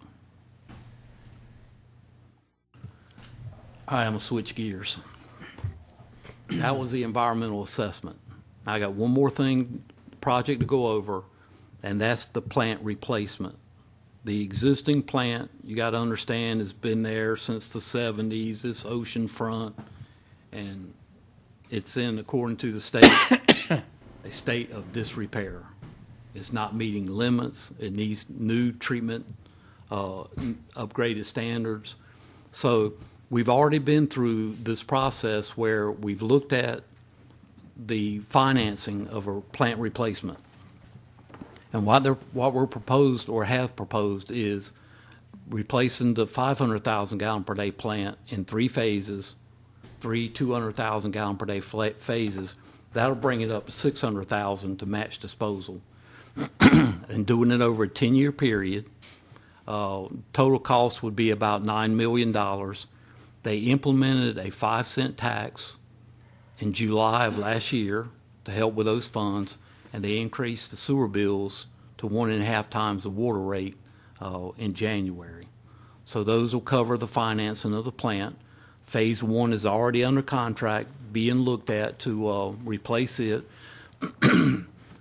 Speaker 3: All right, I'm going to switch gears. That was the environmental assessment. I got one more project to go over, and that's the plant replacement. The existing plant, you got to understand, has been there since the 70s. It's ocean front, and it's in, according to the state, a state of disrepair. It's not meeting limits. It needs new treatment, upgraded standards. So we've already been through this process where we've looked at the financing of a plant replacement. And what we're proposed or have proposed is replacing the 500,000 gallon per day plant in 3 phases, 3 200,000 gallon per day phases. That'll bring it up to 600,000 to match disposal. And doing it over a 10-year period, total cost would be about $9 million. They implemented a 5-cent tax in July of last year to help with those funds, and they increased the sewer bills to 1.5 times the water rate in January. So those will cover the financing of the plant. Phase 1 is already under contract, being looked at to replace it.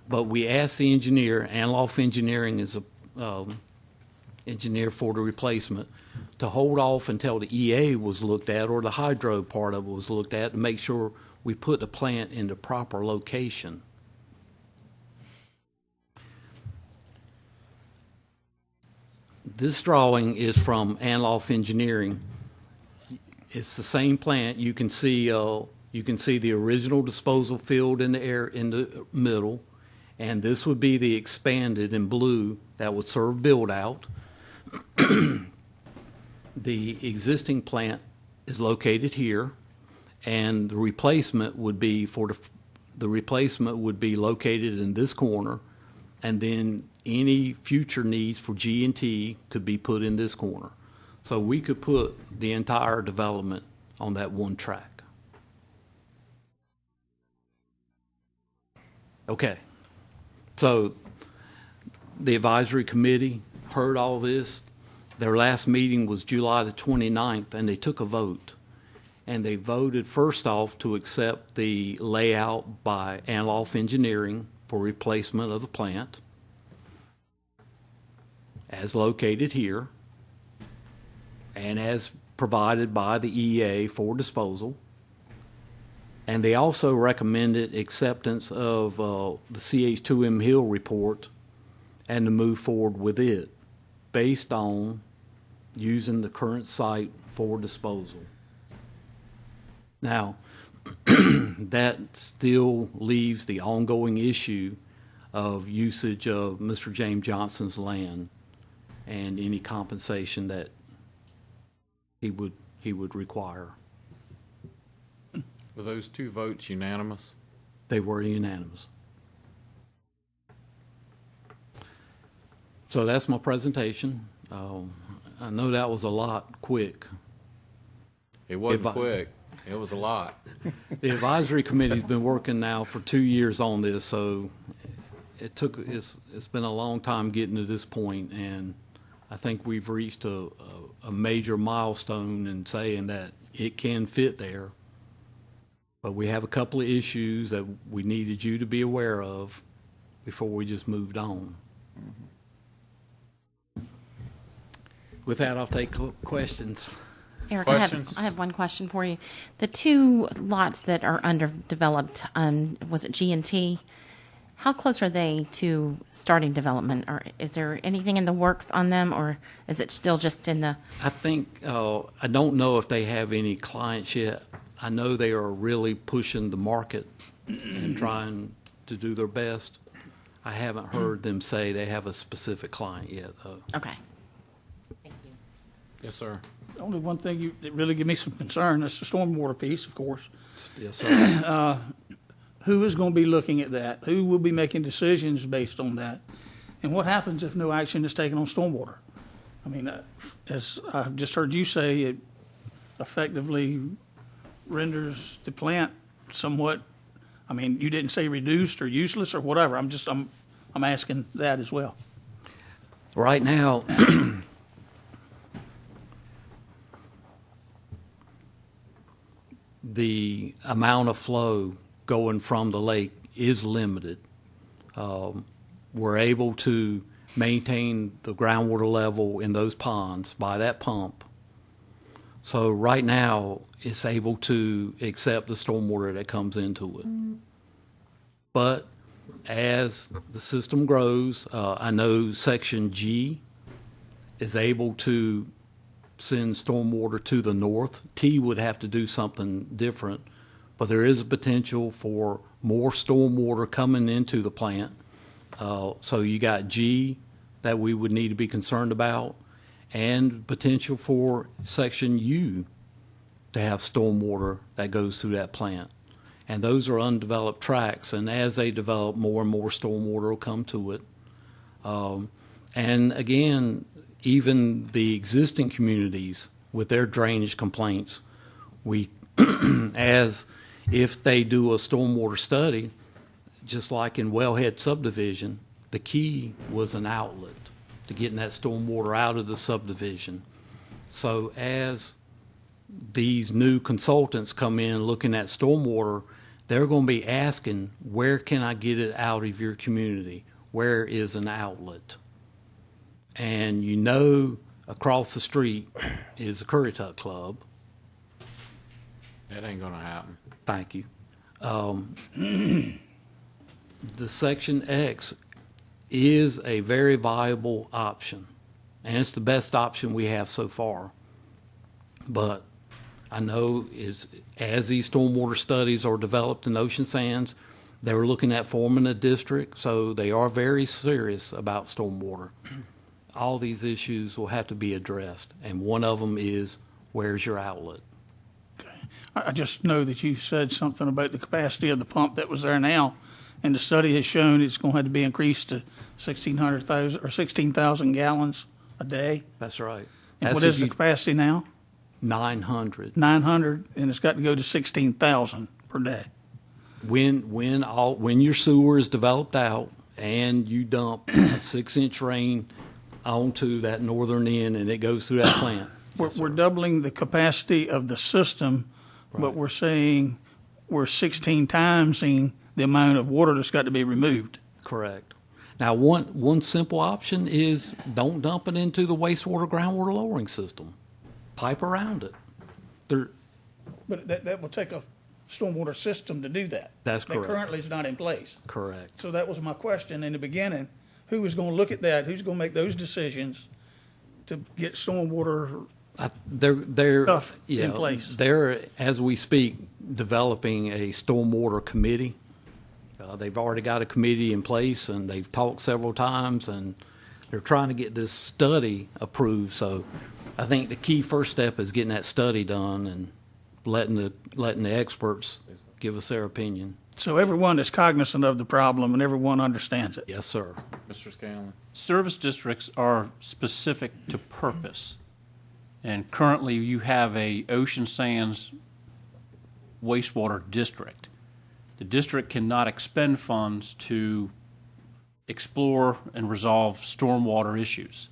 Speaker 3: But we asked the engineer, Anloff Engineering is a engineer for the replacement, to hold off until the EA was looked at or the hydro part of it was looked at to make sure we put the plant in the proper location. This drawing is from Anloff Engineering. It's the same plant. You can see the original disposal field in the middle, and this would be the expanded in blue that would serve build out. The existing plant is located here, and the replacement would be located in this corner, and then any future needs for G&T could be put in this corner. So we could put the entire development on that one track. Okay. So the advisory committee heard all this. Their last meeting was July the 29th, and they took a vote. And they voted first off to accept the layout by Anloff Engineering for replacement of the plant as located here and as provided by the EA for disposal. And they also recommended acceptance of the CH2M Hill report and to move forward with it based on using the current site for disposal. Now, that still leaves the ongoing issue of usage of Mr. James Johnson's land and any compensation that he would require.
Speaker 1: Were those two votes unanimous?
Speaker 3: They were unanimous. So that's my presentation. I know that was a lot quick.
Speaker 1: It wasn't quick. It was a lot.
Speaker 3: The advisory committee's been working now for 2 years on this, so it's been a long time getting to this point, and I think we've reached a major milestone in saying that it can fit there. But we have a couple of issues that we needed you to be aware of before we just moved on. With that, I'll take questions.
Speaker 8: Eric,
Speaker 1: Questions?
Speaker 8: I have one question for you. The two lots that are underdeveloped, was it G&T? How close are they to starting development? Or is there anything in the works on them, or is it still just in the...
Speaker 3: I think, I don't know if they have any clients yet. I know they are really pushing the market and trying to do their best. I haven't heard them say they have a specific client yet, though.
Speaker 8: Okay. Thank you.
Speaker 1: Yes, sir.
Speaker 5: Only one thing that really give me some concern is the stormwater piece, of course.
Speaker 3: Yes, sir.
Speaker 5: Who is going to be looking at that? Who will be making decisions based on that? And what happens if no action is taken on stormwater? I mean, as I've just heard you say, it effectively renders the plant somewhat, I mean, you didn't say reduced or useless or whatever. I'm asking that as well.
Speaker 3: Right now, the amount of flow going from the lake is limited. We're able to maintain the groundwater level in those ponds by that pump. So right now, it's able to accept the stormwater that comes into it. But as the system grows, I know Section G is able to send stormwater to the north. T would have to do something different, but there is a potential for more stormwater coming into the plant. So you got G that we would need to be concerned about, and potential for Section U to have stormwater that goes through that plant. And those are undeveloped tracts, and as they develop, more and more stormwater will come to it. And again, even the existing communities with their drainage complaints, we, as if they do a stormwater study, just like in Wellhead subdivision, the key was an outlet to getting that stormwater out of the subdivision. So as these new consultants come in looking at stormwater, they're going to be asking, where can I get it out of your community? Where is an outlet? And you know across the street is the Currituck Club.
Speaker 1: That ain't going to happen.
Speaker 3: Thank you. The Section X is a very viable option, and it's the best option we have so far. But I know is as these stormwater studies are developed in Ocean Sands, they were looking at forming a district, so they are very serious about stormwater. All these issues will have to be addressed, and one of them is where's your outlet?
Speaker 5: I just know that you said something about the capacity of the pump that was there now, and the study has shown it's going to have to be increased to 16,000 gallons a day.
Speaker 3: That's right.
Speaker 5: And what is the capacity now?
Speaker 3: 900.
Speaker 5: 900, and it's got to go to 16,000 per day.
Speaker 3: When your sewer is developed out and you dump a 6-inch rain onto that northern end and it goes through that plant.
Speaker 5: We're doubling the capacity of the system, right, but we're saying we're 16 timesing the amount of water that's got to be removed.
Speaker 3: Correct. Now, one simple option is don't dump it into the wastewater groundwater lowering system. Pipe around it.
Speaker 5: But that will take a stormwater system to do that.
Speaker 3: That's correct.
Speaker 5: That currently is not in place.
Speaker 3: Correct.
Speaker 5: So that was my question in the beginning. Who is going to look at that? Who's going to make those decisions to get stormwater stuff in place?
Speaker 3: They're, as we speak, developing a stormwater committee. They've already got a committee in place, and they've talked several times, and they're trying to get this study approved. So I think the key first step is getting that study done and letting the experts give us their opinion.
Speaker 5: So everyone is cognizant of the problem and everyone understands it.
Speaker 3: Yes, sir.
Speaker 1: Mr. Scanlon.
Speaker 3: Service districts are specific to purpose. And currently you have a Ocean Sands wastewater district. The district cannot expend funds to explore and resolve stormwater issues.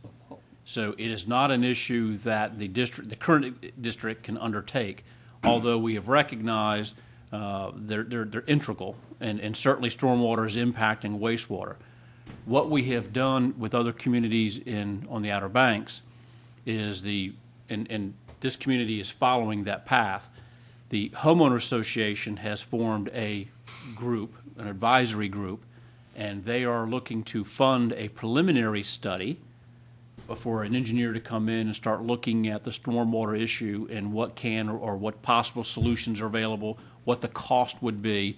Speaker 3: So it is not an issue that the current district can undertake, although we have recognized they're integral, and certainly stormwater is impacting wastewater. What we have done with other communities on the Outer Banks is and this community is following that path. The homeowner association has formed a group, an advisory group, and they are looking to fund a preliminary study for an engineer to come in and start looking at the stormwater issue and what can or what possible solutions are available, what the cost would be,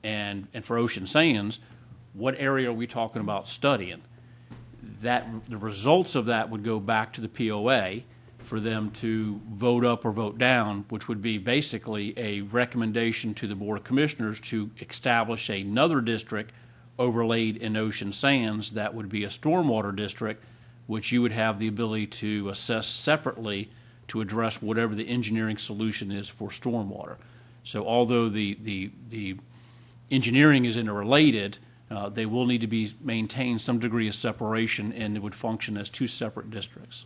Speaker 3: and for Ocean Sands, what area are we talking about studying? The results of that would go back to the POA for them to vote up or vote down, which would be basically a recommendation to the Board of Commissioners to establish another district overlaid in Ocean Sands that would be a stormwater district, which you would have the ability to assess separately to address whatever the engineering solution is for stormwater. So although the engineering is interrelated, they will need to maintain some degree of separation, and it would function as two separate districts.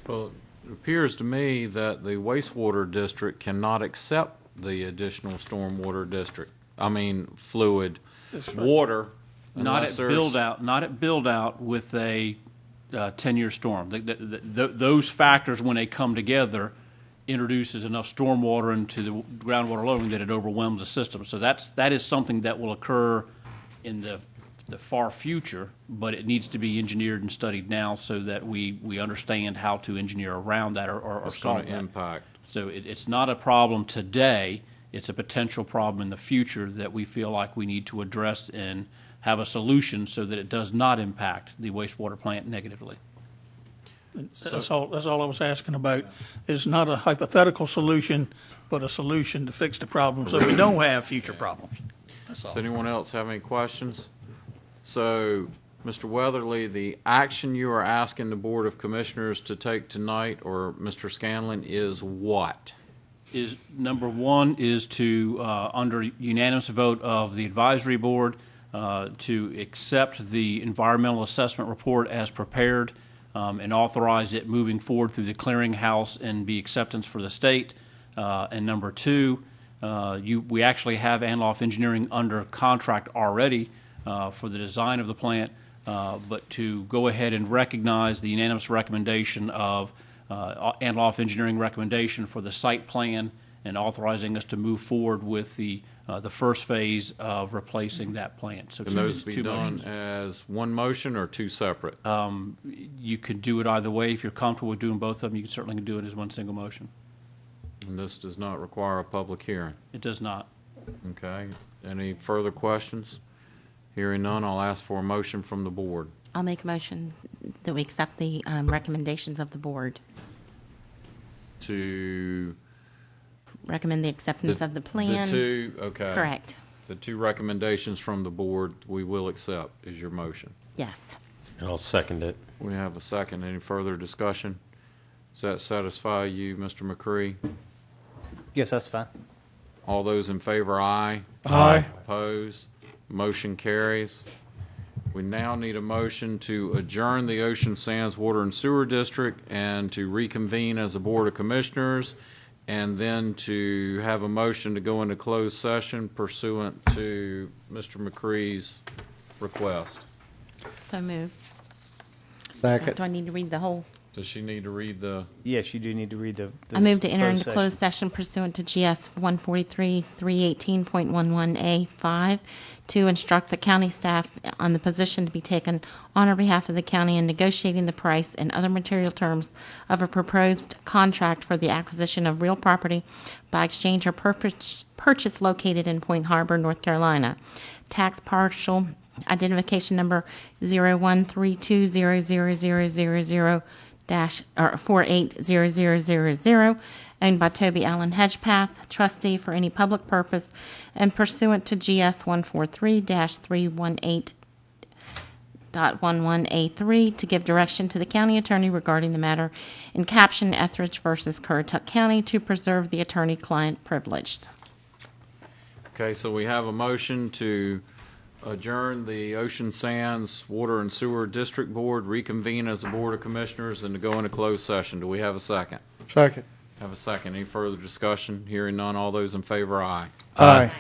Speaker 1: Well, it appears to me that the wastewater district cannot accept the additional stormwater fluid water.
Speaker 3: Not at build out with a 10-year storm. Those factors, when they come together, introduces enough stormwater into the groundwater loading that it overwhelms the system. So that is something that will occur in the far future, but it needs to be engineered and studied now so that we understand how to engineer around that or solve that.
Speaker 1: Impact.
Speaker 3: So it's not a problem today. It's a potential problem in the future that we feel like we need to address and have a solution so that it does not impact the wastewater plant negatively.
Speaker 5: That's all I was asking about. It's not a hypothetical solution, but a solution to fix the problem so we don't have future problems. That's all.
Speaker 1: Does anyone else have any questions? So, Mr. Weatherly, the action you are asking the Board of Commissioners to take tonight, or Mr. Scanlon, is what?
Speaker 3: Is number one is to, under unanimous vote of the advisory board, to accept the environmental assessment report as prepared and authorize it moving forward through the clearinghouse and be acceptance for the state. And number two, we actually have Anloff Engineering under contract already for the design of the plant, but to go ahead and recognize the unanimous recommendation of Anloff Engineering recommendation for the site plan and authorizing us to move forward with the first phase of replacing that plant. So
Speaker 1: can those be done as one motion or two separate?
Speaker 3: You could do it either way. If you're comfortable with doing both of them, you can certainly do it as one single motion.
Speaker 1: And this does not require a public hearing.
Speaker 3: It does not.
Speaker 1: Okay. Any further questions? Hearing none, I'll ask for a motion from the board.
Speaker 8: I'll make a motion that we accept the recommendations of the board.
Speaker 1: To
Speaker 8: Recommend the acceptance of the plan.
Speaker 1: Okay.
Speaker 8: Correct.
Speaker 1: The two recommendations from the board we will accept is your motion.
Speaker 8: Yes.
Speaker 4: I'll second it.
Speaker 1: We have a second. Any further discussion? Does that satisfy you, Mr. McCree?
Speaker 11: Yes, that's fine.
Speaker 1: All those in favor, aye.
Speaker 14: Aye.
Speaker 1: Opposed? Motion carries. We now need a motion to adjourn the Ocean Sands Water and Sewer District and to reconvene as a Board of Commissioners, and then to have a motion to go into closed session pursuant to Mr. McCree's request.
Speaker 8: So moved.
Speaker 14: Second.
Speaker 8: Do I need to read the whole?
Speaker 1: Does she need to read the?
Speaker 11: Yes, you do need to read the
Speaker 8: I move to enter
Speaker 11: closed
Speaker 8: into
Speaker 11: session.
Speaker 8: closed session pursuant to GS 143-318.11A5 to instruct the county staff on the position to be taken on our behalf of the county in negotiating the price and other material terms of a proposed contract for the acquisition of real property by exchange or purchase located in Point Harbor, North Carolina. Tax partial identification number 0132000000-480000, owned by Toby Allen Hedgepath, trustee for any public purpose, and pursuant to GS 143-318.11A3 to give direction to the county attorney regarding the matter in caption Etheridge versus Currituck County to preserve the attorney-client privilege.
Speaker 1: Okay, so we have a motion to adjourn the Ocean Sands Water and Sewer District Board, reconvene as a Board of Commissioners, and to go into closed session. Do we have a second?
Speaker 14: Second.
Speaker 1: Have a second. Any further discussion? Hearing none, all those in favor, aye.
Speaker 14: Aye.